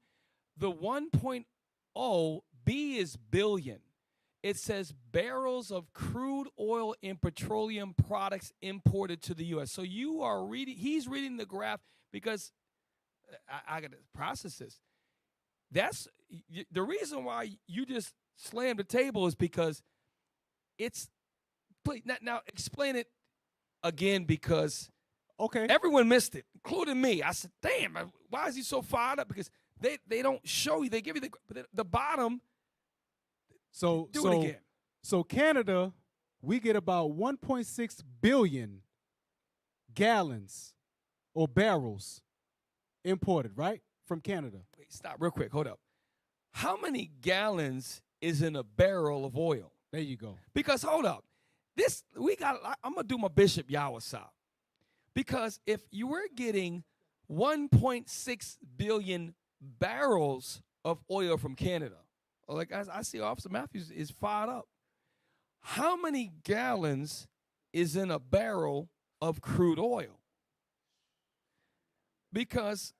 Speaker 3: The 1.0, B is billion. It says barrels of crude oil and petroleum products imported to the U.S. So you are reading, he's reading the graph because I got to process this. That's the reason why you just slammed the table is because it's, please, now explain it again because everyone missed it, including me. I said, damn, why is he so fired up? Because they don't show you, they give you the bottom.
Speaker 2: So
Speaker 3: do it again.
Speaker 2: So Canada, we get about 1.6 billion gallons or barrels imported, right? From Canada.
Speaker 3: Wait, stop real quick. Hold up. How many gallons is in a barrel of oil?
Speaker 2: There you go.
Speaker 3: Because hold up. I'm going to do my Bishop Yawasop. Because if you were getting 1.6 billion barrels of oil from Canada, like I see Officer Matthews is fired up. How many gallons is in a barrel of crude oil? Because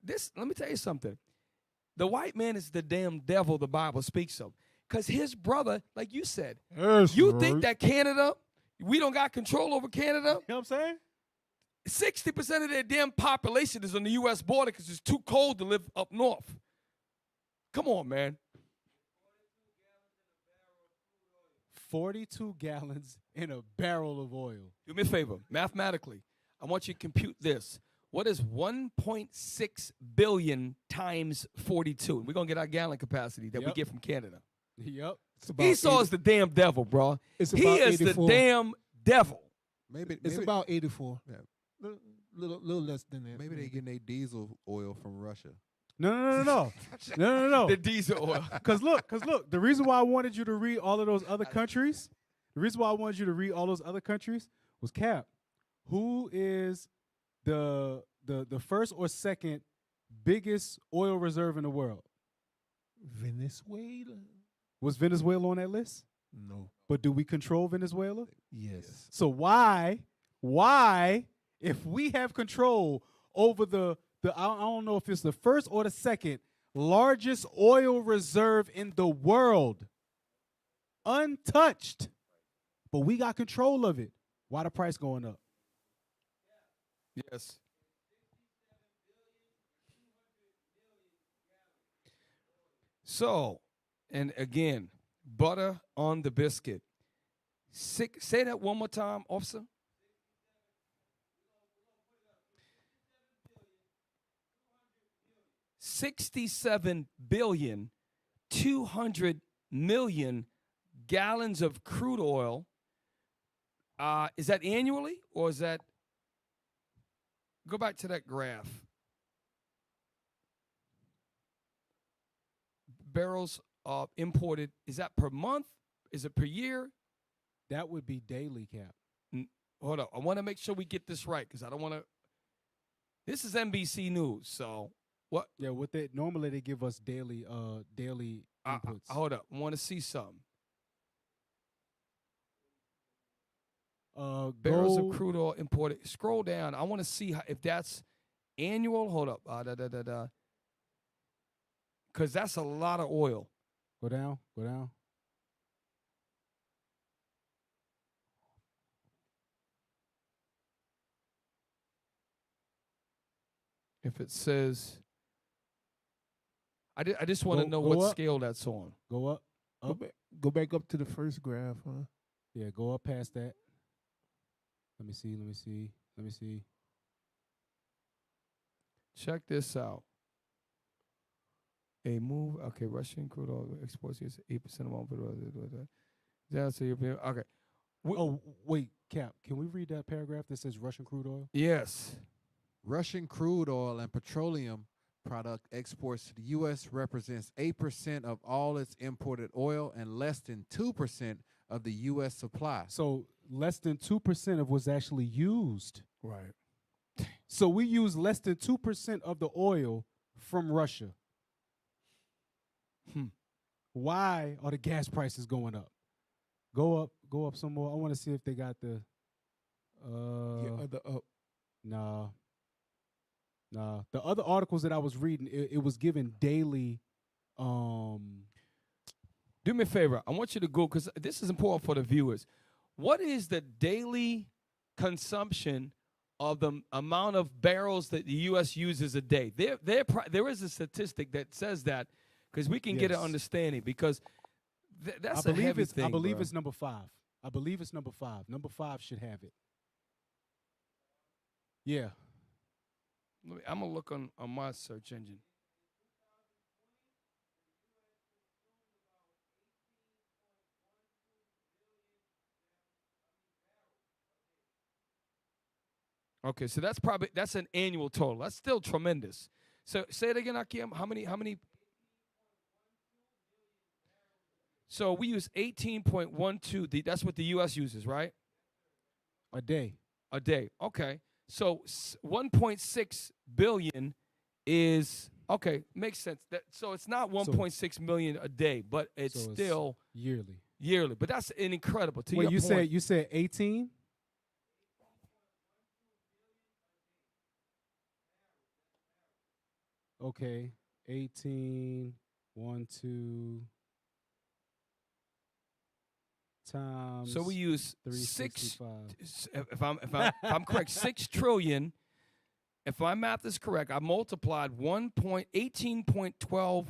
Speaker 3: let me tell you something. The white man is the damn devil the Bible speaks of. Because his brother, like you said, think that Canada, we don't got control over Canada?
Speaker 2: You know what I'm saying?
Speaker 3: 60% of their damn population is on the U.S. border because it's too cold to live up north. Come on, man.
Speaker 2: 42 gallons in a barrel of oil.
Speaker 3: Do me a favor, mathematically, I want you to compute this. What is 1.6 billion times 42? We're going to get our gallon capacity that we get from Canada.
Speaker 2: Yep.
Speaker 3: Esau is the damn devil, bro. He is 84. The damn devil.
Speaker 4: Maybe
Speaker 5: it's about 84.
Speaker 4: Yeah.
Speaker 5: Little less than that.
Speaker 4: Maybe they getting their diesel oil from Russia.
Speaker 2: No.
Speaker 3: The diesel oil.
Speaker 2: Because look, the reason why I wanted you to read all of those other countries, was Cap. Who is the first or second biggest oil reserve in the world?
Speaker 5: Venezuela.
Speaker 2: Was Venezuela on that list?
Speaker 5: No.
Speaker 2: But do we control Venezuela?
Speaker 5: Yes.
Speaker 2: So why, if we have control over the I don't know if it's the first or the second largest oil reserve in the world, untouched, but we got control of it, why the price going up?
Speaker 3: Yes. So, and again, butter on the biscuit. Say that one more time, officer. $67,200,000,000 gallons of crude oil. Is that annually or is that? Go back to that graph. Barrels imported. Is that per month? Is it per year?
Speaker 2: That would be daily, Cap.
Speaker 3: Hold up. I want to make sure we get this right because I don't want to. This is NBC News, so what?
Speaker 2: Yeah, normally they give us daily inputs.
Speaker 3: Hold up. I want to see something. Barrels of crude oil imported. Scroll down. I want to see if that's annual. Hold up. Because that's a lot of oil.
Speaker 2: Go down.
Speaker 3: If it says, I just want to know what
Speaker 2: up.
Speaker 3: scale that's on.
Speaker 2: Go up.
Speaker 5: Go back up to the first graph, huh?
Speaker 2: Yeah, go up past that. Let me see.
Speaker 3: Check this out. A move. Okay, Russian crude oil exports is 8% of all. That's European. Okay.
Speaker 2: Oh, wait, Cap. Can we read that paragraph that says Russian crude oil?
Speaker 3: Yes.
Speaker 4: Russian crude oil and petroleum product exports to the U.S. represents 8% of all its imported oil and less than 2% of the U.S. supply.
Speaker 2: So less than 2% of what's actually used.
Speaker 3: Right.
Speaker 2: So we use less than 2% of the oil from Russia. Why are the gas prices going up? Go up some more. I want to see if they got the
Speaker 5: other up.
Speaker 2: Nah. The other articles that I was reading, it was given daily.
Speaker 3: Do me a favor. I want you to go, because this is important for the viewers. What is the daily consumption of the amount of barrels that the U.S. uses a day? There is a statistic that says that, because we can get an understanding, because that's a heavy thing.
Speaker 2: I believe
Speaker 3: bro.
Speaker 2: it's number 5. I believe it's number 5. Number 5 should have it. Yeah.
Speaker 3: I'm going to look on my search engine. Okay, so that's an annual total. That's still tremendous. So say it again, Akiem. How many? So we use 18.12. That's what the U.S. uses, right?
Speaker 2: A day.
Speaker 3: A day. Okay. So 1.6 billion is okay. Makes sense. So it's not 1.6 million a day, but it's still
Speaker 2: yearly.
Speaker 3: Yearly, but that's an incredible. To
Speaker 2: Wait,
Speaker 3: your point.
Speaker 2: you said 18? Okay, 18, 1, 2 times.
Speaker 3: So we use
Speaker 2: 365.
Speaker 3: If I'm correct, 6 trillion. If my math is correct, I multiplied 18.12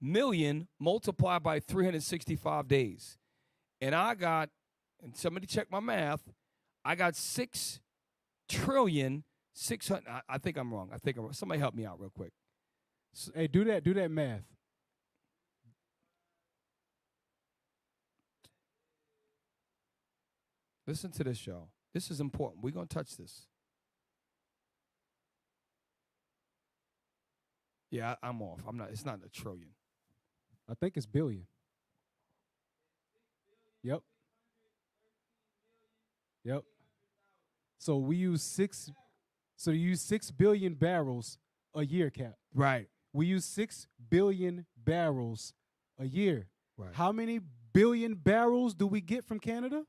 Speaker 3: million multiplied by 365 days, and I got. And somebody check my math. I got 6 trillion 600. I think I'm wrong. Somebody help me out real quick.
Speaker 2: Hey, do that math.
Speaker 3: Listen to this, y'all. This is important. We're going to touch this. Yeah, I'm off. I'm not. It's not a trillion.
Speaker 2: I think it's billion. Yep. So we use 6. So you use 6 billion barrels a year, Cap.
Speaker 3: Right.
Speaker 2: We use 6 billion barrels a year.
Speaker 3: Right.
Speaker 2: How many billion barrels do we get from Canada?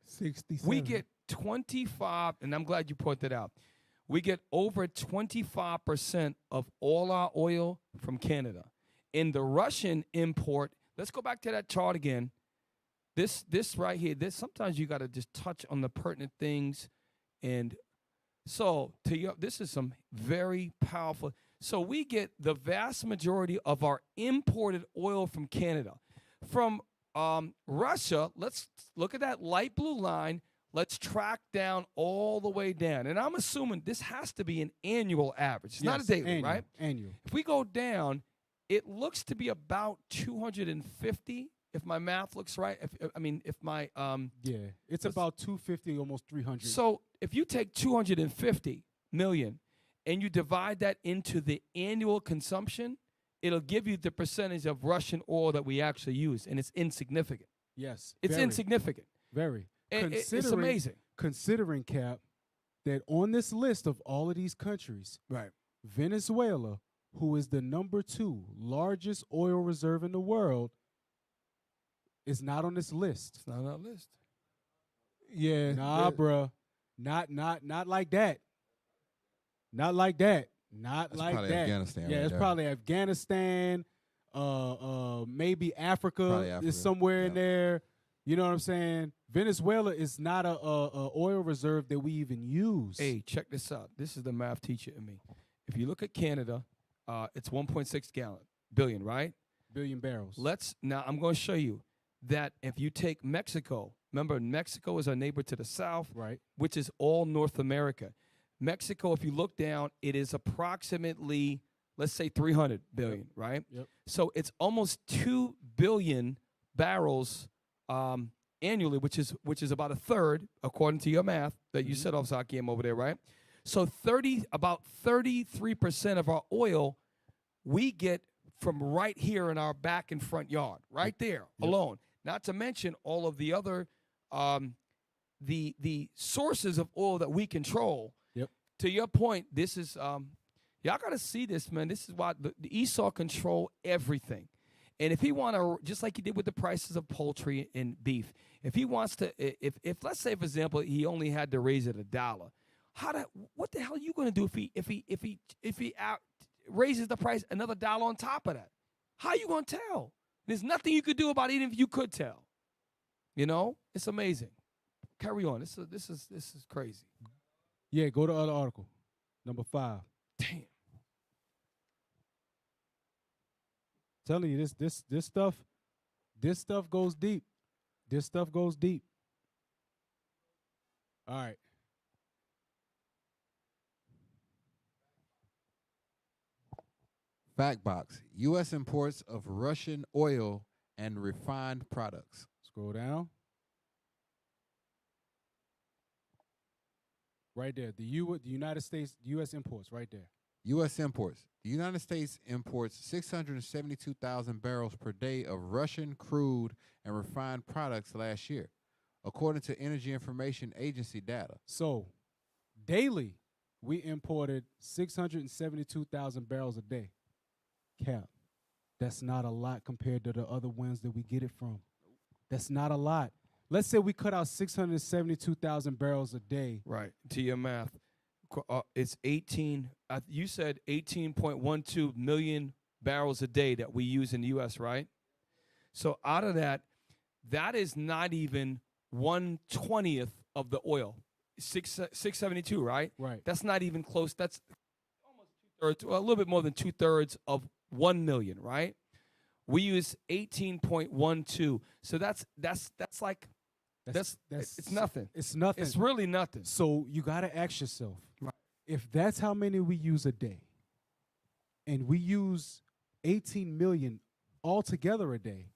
Speaker 5: 67.
Speaker 3: We get 25, and I'm glad you pointed that out. We get over 25% of all our oil from Canada. In the Russian import, let's go back to that chart again. This right here, sometimes you got to just touch on the pertinent things. And so this is some very powerful. So we get the vast majority of our imported oil from Canada. From Russia, let's look at that light blue line. Let's track down all the way down. And I'm assuming this has to be an annual average. It's not a daily,
Speaker 2: annual,
Speaker 3: right?
Speaker 2: Annual.
Speaker 3: If we go down, it looks to be about 250, if my math looks right. If my
Speaker 2: it's about 250, almost 300.
Speaker 3: So if you take 250 million and you divide that into the annual consumption, it'll give you the percentage of Russian oil that we actually use, and it's insignificant.
Speaker 2: Yes.
Speaker 3: It's insignificant.
Speaker 2: Very.
Speaker 3: It's amazing.
Speaker 2: Considering, Cap, that on this list of all of these countries,
Speaker 3: right,
Speaker 2: Venezuela, who is the number 2 largest oil reserve in the world, is not on this list.
Speaker 3: It's not on that list.
Speaker 5: Yeah.
Speaker 2: Nah, bruh. Not like that. Not like that. Not
Speaker 4: That's
Speaker 2: like
Speaker 4: probably
Speaker 2: that.
Speaker 4: Afghanistan
Speaker 2: Yeah,
Speaker 4: right
Speaker 2: it's
Speaker 4: there.
Speaker 2: probably Afghanistan. Maybe Africa,
Speaker 4: Probably Africa.
Speaker 2: is somewhere in there. You know what I'm saying? Venezuela is not a oil reserve that we even use.
Speaker 3: Hey, check this out. This is the math teacher in me. If you look at Canada, it's 1.6 billion, right?
Speaker 2: Billion barrels.
Speaker 3: Now I'm going to show you that if you take Mexico, remember Mexico is our neighbor to the south,
Speaker 2: right,
Speaker 3: which is all North America. Mexico, if you look down, it is approximately, let's say 300 billion, right?
Speaker 2: Yep.
Speaker 3: So it's almost 2 billion barrels annually, which is about a third, according to your math that you said, Officer Hakeem, over there, right? So about 33% of our oil we get from right here in our back and front yard, right there alone. Not to mention all of the other the sources of oil that we control.
Speaker 2: Yep.
Speaker 3: To your point, this is y'all got to see this, man. This is why the Esau control everything. And if he want to, just like he did with the prices of poultry and beef, if he wants to, if let's say, for example, he only had to raise it $1, what the hell are you going to do if he raises the price another $1 on top of that? How are you going to tell? There's nothing you could do about it, even if you could tell. You know, it's amazing. Carry on. This is crazy.
Speaker 2: Yeah, go to the other article, number 5.
Speaker 3: Damn.
Speaker 2: Telling you, this stuff goes deep. This stuff goes deep. All right.
Speaker 4: Fact box. U.S. imports of Russian oil and refined products.
Speaker 2: Scroll down. Right there. The United States, U.S. imports, right there.
Speaker 4: U.S. imports. The United States imports 672,000 barrels per day of Russian crude and refined products last year, according to Energy Information Agency data.
Speaker 2: So, daily, we imported 672,000 barrels a day. Cap, that's not a lot compared to the other ones that we get it from. That's not a lot. Let's say we cut out 672,000 barrels a day.
Speaker 3: Right. To your math, it's 18. You said 18.12 million barrels a day that we use in the U.S., right? So out of that, that is not even 1/20th of the oil. 672, right?
Speaker 2: Right.
Speaker 3: That's not even close. That's almost 2/3, a little bit more than 2/3 of 1 million, right? We use 18.12. So that's like it's nothing.
Speaker 2: It's nothing.
Speaker 3: It's really nothing.
Speaker 2: So you got to ask yourself, if that's how many we use a day, and we use 18 million altogether a day,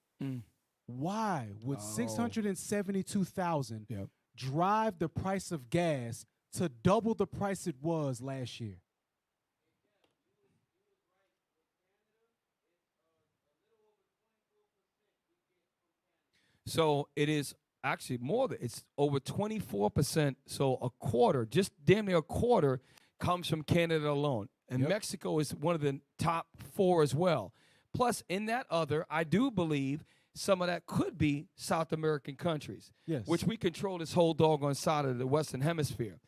Speaker 2: why would 672,000 drive the price of gas to double the price it was last year?
Speaker 3: So it is actually more than, it's over 24%. So a quarter, just damn near a quarter, comes from Canada alone. And Mexico is one of the top 4 as well. Plus, in that other, I do believe some of that could be South American countries, which we control this whole doggone side of the Western Hemisphere.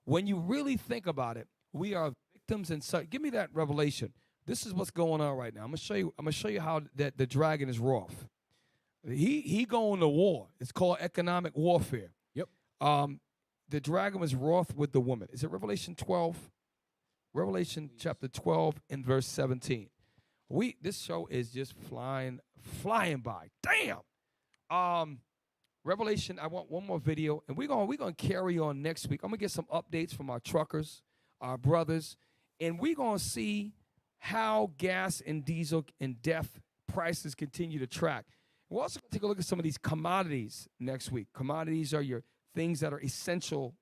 Speaker 3: When you really think about it, we are victims and such. Give me that revelation. This is what's going on right now. I'm gonna show you how that the dragon is wroth. He going to war. It's called economic warfare.
Speaker 2: Yep.
Speaker 3: The dragon was wroth with the woman. Is it Revelation 12? Revelation chapter 12 and verse 17. This show is just flying by. Damn. Revelation, I want one more video, and we're gonna carry on next week. I'm gonna get some updates from our truckers, our brothers, and we're gonna see how gas and diesel and DEF prices continue to track. We're also going to take a look at some of these commodities next week. Commodities are your things that are essential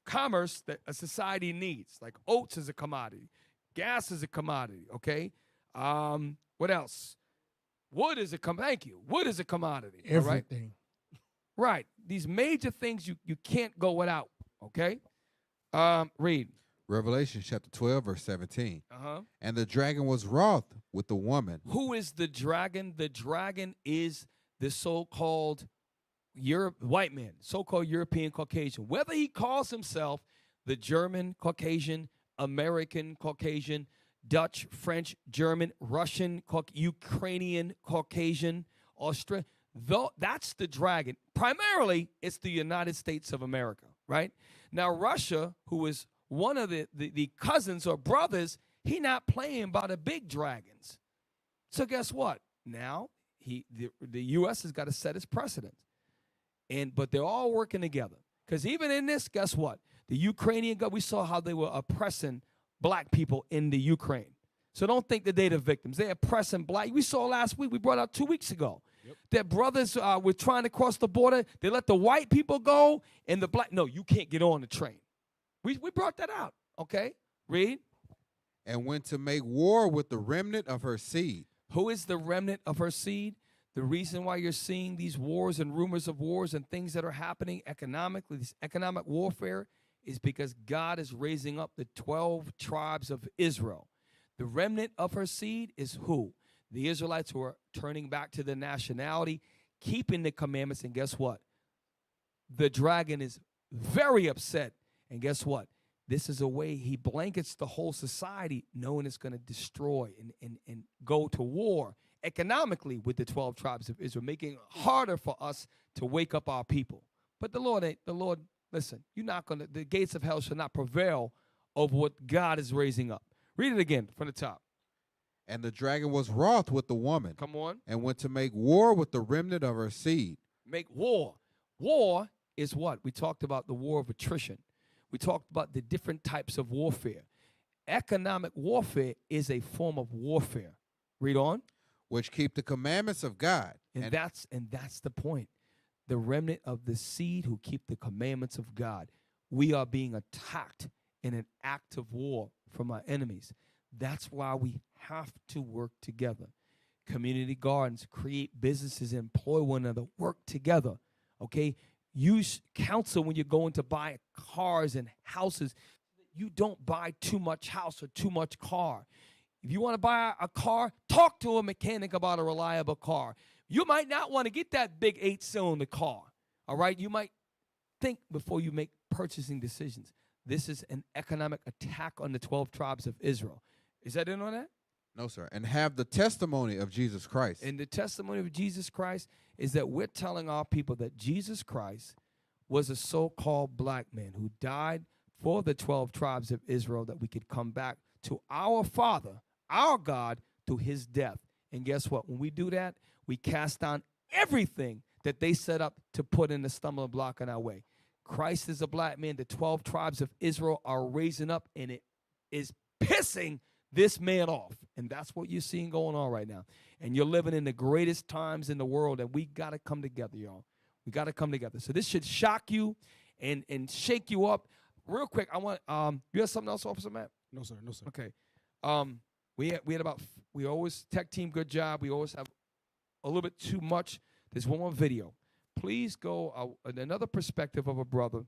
Speaker 3: commerce that a society needs. Like oats is a commodity. Gas is a commodity, okay? What else? Wood is a commodity. Thank you. Wood is a commodity.
Speaker 5: Everything.
Speaker 3: Right. These major things you can't go without, okay? Read.
Speaker 4: Revelation chapter 12, verse 17.
Speaker 3: Uh-huh.
Speaker 4: And the dragon was wroth with the woman.
Speaker 3: Who is the dragon? The dragon is the so-called white man, so-called European Caucasian. Whether he calls himself the German Caucasian, American Caucasian, Dutch, French, German, Russian, Ukrainian Caucasian, Australian, though that's the dragon. Primarily, it's the United States of America, right? Now, Russia, who is one of the cousins or brothers, he not playing by the big dragons. So guess what? Now the U.S. has got to set its precedent, but they're all working together. Because even in this, guess what? The Ukrainian we saw how they were oppressing black people in the Ukraine. So don't think that they're the victims. They're oppressing black. We saw last week. We brought out 2 weeks ago. That brothers were trying to cross the border. They let the white people go and the black. No, you can't get on the train. We brought that out. Okay, read.
Speaker 4: And went to make war with the remnant of her seed.
Speaker 3: Who is the remnant of her seed? The reason why you're seeing these wars and rumors of wars and things that are happening economically, this economic warfare, is because God is raising up the 12 tribes of Israel. The remnant of her seed is who? The Israelites who are turning back to their nationality, keeping the commandments, and guess what? The dragon is very upset, and guess what? This is a way he blankets the whole society, knowing it's going to destroy and go to war economically with the 12 tribes of Israel, making it harder for us to wake up our people. But the Lord, listen, the gates of hell shall not prevail over what God is raising up. Read it again from the top.
Speaker 4: And the dragon was wroth with the woman.
Speaker 3: Come on.
Speaker 4: And went to make war with the remnant of her seed.
Speaker 3: Make war. War is what? We talked about the war of attrition. We talked about the different types of warfare. Economic warfare is a form of warfare. Read on.
Speaker 4: Which keep the commandments of God.
Speaker 3: And that's the point. The remnant of the seed who keep the commandments of God. We are being attacked in an act of war from our enemies. That's why we have to work together. Community gardens, create businesses, employ one another, work together. Okay? Use counsel when you're going to buy cars and houses. You don't buy too much house or too much car. If you want to buy a car, talk to a mechanic about a reliable car. You might not want to get that big 8-cylinder car, all right? You might think before you make purchasing decisions. This is an economic attack on the 12 tribes of Israel. Is that in on that?
Speaker 4: No, sir. And have the testimony of Jesus Christ.
Speaker 3: And the testimony of Jesus Christ is that we're telling our people that Jesus Christ was a so-called black man who died for the 12 tribes of Israel, that we could come back to our Father, our God, through his death. And guess what? When we do that, we cast down everything that they set up to put in the stumbling block in our way. Christ is a black man. The 12 tribes of Israel are raising up, and it is pissing this man off. And that's what you're seeing going on right now. And you're living in the greatest times in the world, and we got to come together, y'all. We got to come together. So this should shock you and shake you up. Real quick, I want you have something else, Officer Matt?
Speaker 2: No, sir. No, sir.
Speaker 3: Okay. We always tech team, good job. We always have a little bit too much. There's one more video. Please go another perspective of a brother,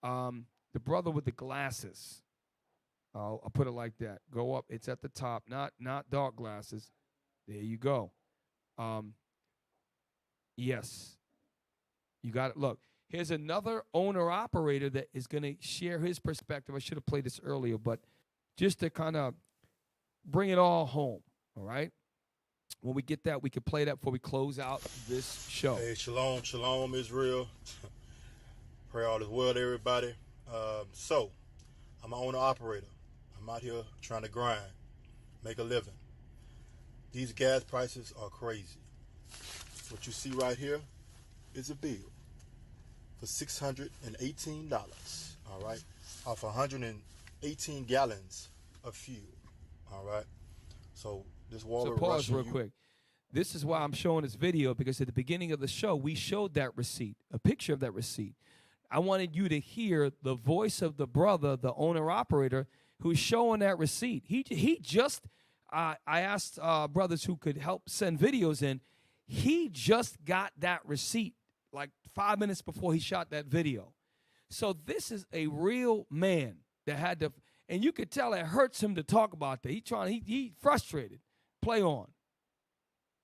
Speaker 3: the brother with the glasses. I'll put it like that. Go up. It's at the top, not dark glasses. There you go. Yes. You got it. Look, here's another owner-operator that is going to share his perspective. I should have played this earlier, but just to kind of bring it all home, all right? When we get that, we can play that before we close out this show.
Speaker 16: Hey, shalom, shalom, Israel. Pray all is well to everybody. So, I'm an owner-operator. I'm out here trying to grind, make a living. These gas prices are crazy. What you see right here is a bill for $618, all right, off 118 gallons of fuel, all right? So this war
Speaker 3: So pause real quick. This is why I'm showing this video, because at the beginning of the show, we showed that receipt, a picture of that receipt. I wanted you to hear the voice of the brother, the owner-operator, who's showing that receipt. He just, I asked brothers who could help send videos in, he just got that receipt like 5 minutes before he shot that video. So this is a real man that had to, and you could tell it hurts him to talk about that. He frustrated. Play on.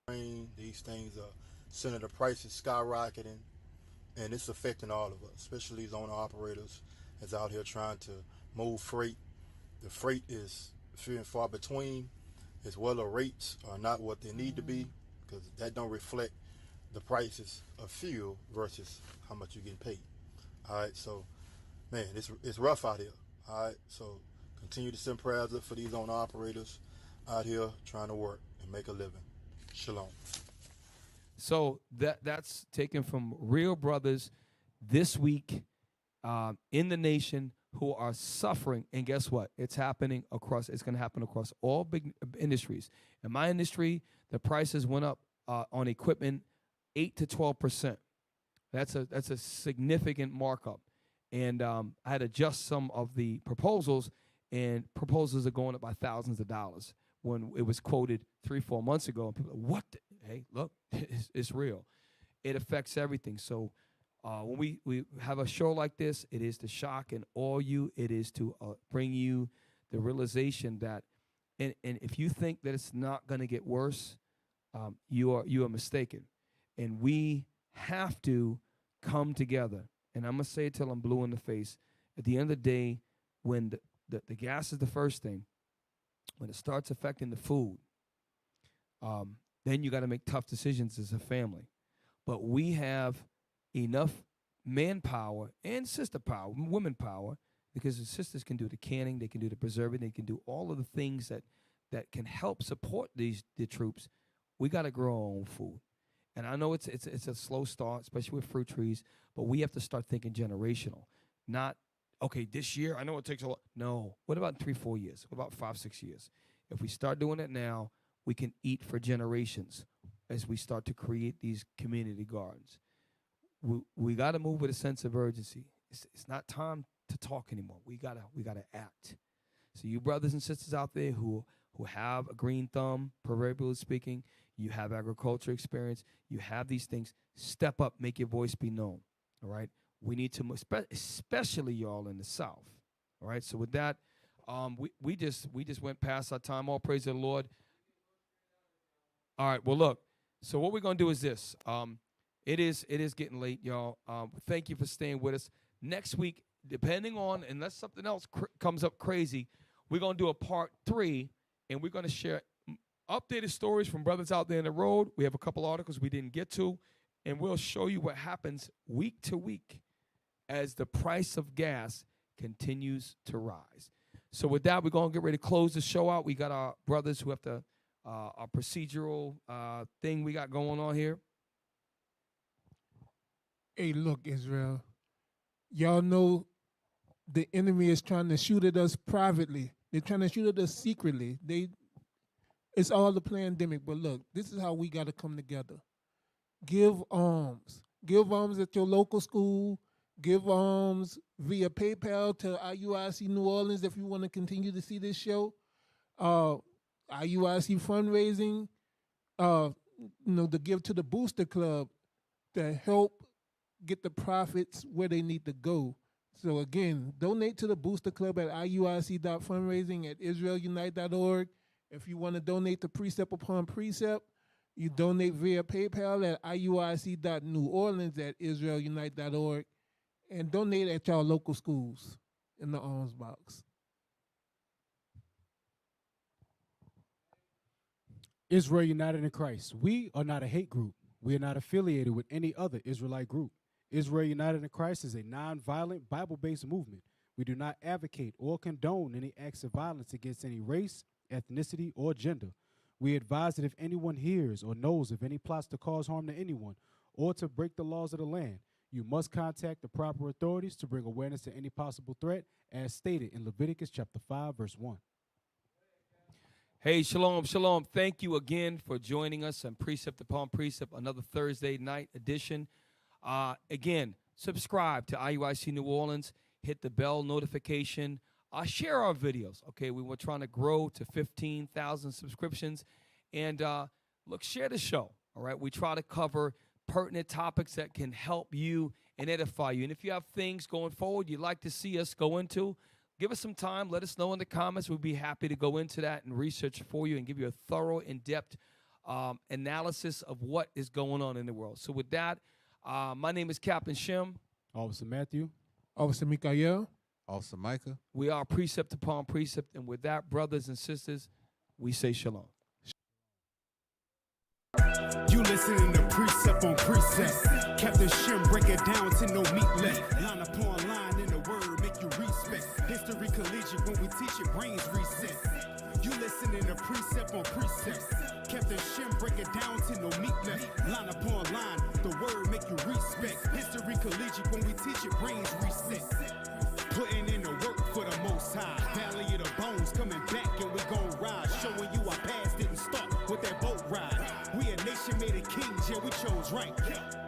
Speaker 16: These things are sending the prices skyrocketing, and it's affecting all of us, especially these owner operators that's out here trying to move freight. The freight is few and far between, as well as rates are not what they need to be, because that don't reflect the prices of fuel versus how much you're getting paid. All right, so man, it's rough out here. All right, so continue to send prayers up for these owner operators out here trying to work and make a living. Shalom.
Speaker 3: So that's taken from real brothers this week in the nation who are suffering. And guess what? It's happening across. It's going to happen across all big industries. In my industry, the prices went up on equipment 8 to 12%. That's a significant markup. And I had to adjust some of the proposals, and proposals are going up by thousands of dollars when it was quoted 3-4 months ago. And people are, what? Hey, look, it's real. It affects everything. So when we have a show like this, it is to shock and awe you. It is to bring you the realization that, and if you think that it's not going to get worse, you are mistaken. And we have to come together. And I'm going to say it till I'm blue in the face. At the end of the day, when the gas is the first thing, when it starts affecting the food, then you got to make tough decisions as a family. But we have enough manpower and sister power, women power, because the sisters can do the canning, they can do the preserving, they can do all of the things that can help support the troops. We got to grow our own food. And I know it's a slow start, especially with fruit trees, but we have to start thinking generational. Not, okay, this year, I know it takes a lot. No. What about 3-4 years? What about 5-6 years? If we start doing it now, we can eat for generations as we start to create these community gardens. We got to move with a sense of urgency. It's not time to talk anymore. We gotta act. So you brothers and sisters out there who have a green thumb, proverbially speaking, you have agriculture experience, you have these things, step up, make your voice be known. All right? We need to, especially y'all in the South. All right? So with that, we just went past our time. All praise the Lord. All right. Well, look. So what we're gonna do is this. It is getting late, y'all. Thank you for staying with us. Next week, depending on, unless something else comes up crazy, we're gonna do a part 3, and we're gonna share updated stories from brothers out there in the road. We have a couple articles we didn't get to, and we'll show you what happens week to week as the price of gas continues to rise. So with that, we're gonna get ready to close the show out. We got our brothers who have to our procedural thing we got going on here.
Speaker 5: Hey, look, Israel. Y'all know the enemy is trying to shoot at us privately. They're trying to shoot at us secretly. It's all the pandemic. But look, this is how we got to come together. Give alms. Give alms at your local school. Give alms via PayPal to IUIC New Orleans if you want to continue to see this show. IUIC fundraising, to give to the Booster Club to help get the profits where they need to go. So again, donate to the Booster Club at IUIC.fundraising at IsraelUnite.org. If you want to donate to Precept Upon Precept, you donate via PayPal at IUIC.NewOrleans at IsraelUnite.org. And donate at your local schools in the alms box.
Speaker 2: Israel United in Christ. We are not a hate group. We are not affiliated with any other Israelite group. Israel United in Christ is a nonviolent, Bible-based movement. We do not advocate or condone any acts of violence against any race, ethnicity, or gender. We advise that if anyone hears or knows of any plots to cause harm to anyone or to break the laws of the land, you must contact the proper authorities to bring awareness to any possible threat, as stated in Leviticus chapter 5, verse 1.
Speaker 3: Hey, shalom, shalom. Thank you again for joining us on Precept Upon Precept, another Thursday night edition. Again, subscribe to IUIC New Orleans. Hit the bell notification. Share our videos. Okay, we were trying to grow to 15,000 subscriptions. And look, share the show. All right, we try to cover pertinent topics that can help you and edify you. And if you have things going forward you'd like to see us go into, give us some time. Let us know in the comments. We'd be happy to go into that and research for you and give you a thorough, in-depth analysis of what is going on in the world. So with that, my name is Captain Shim.
Speaker 2: Officer Matthew.
Speaker 5: Officer Mikael.
Speaker 4: Officer Micah.
Speaker 3: We are Precept Upon Precept. And with that, brothers and sisters, we say shalom.
Speaker 1: You listening to Precept on Precept. Captain Shim break it down to no meat left. Line upon line in the word, make you respect. History collegiate when we teach it, brains reset. You listening to Precept on Precept. Captain Shim break it down to no meat left. Line upon line, the word make you respect. History collegiate when we teach it, brains reset. Putting in the work for the Most High. Valley of the bones coming back and we gon' ride. Showing you our past didn't start with that boat ride. We a nation made of kings, yeah we chose drink.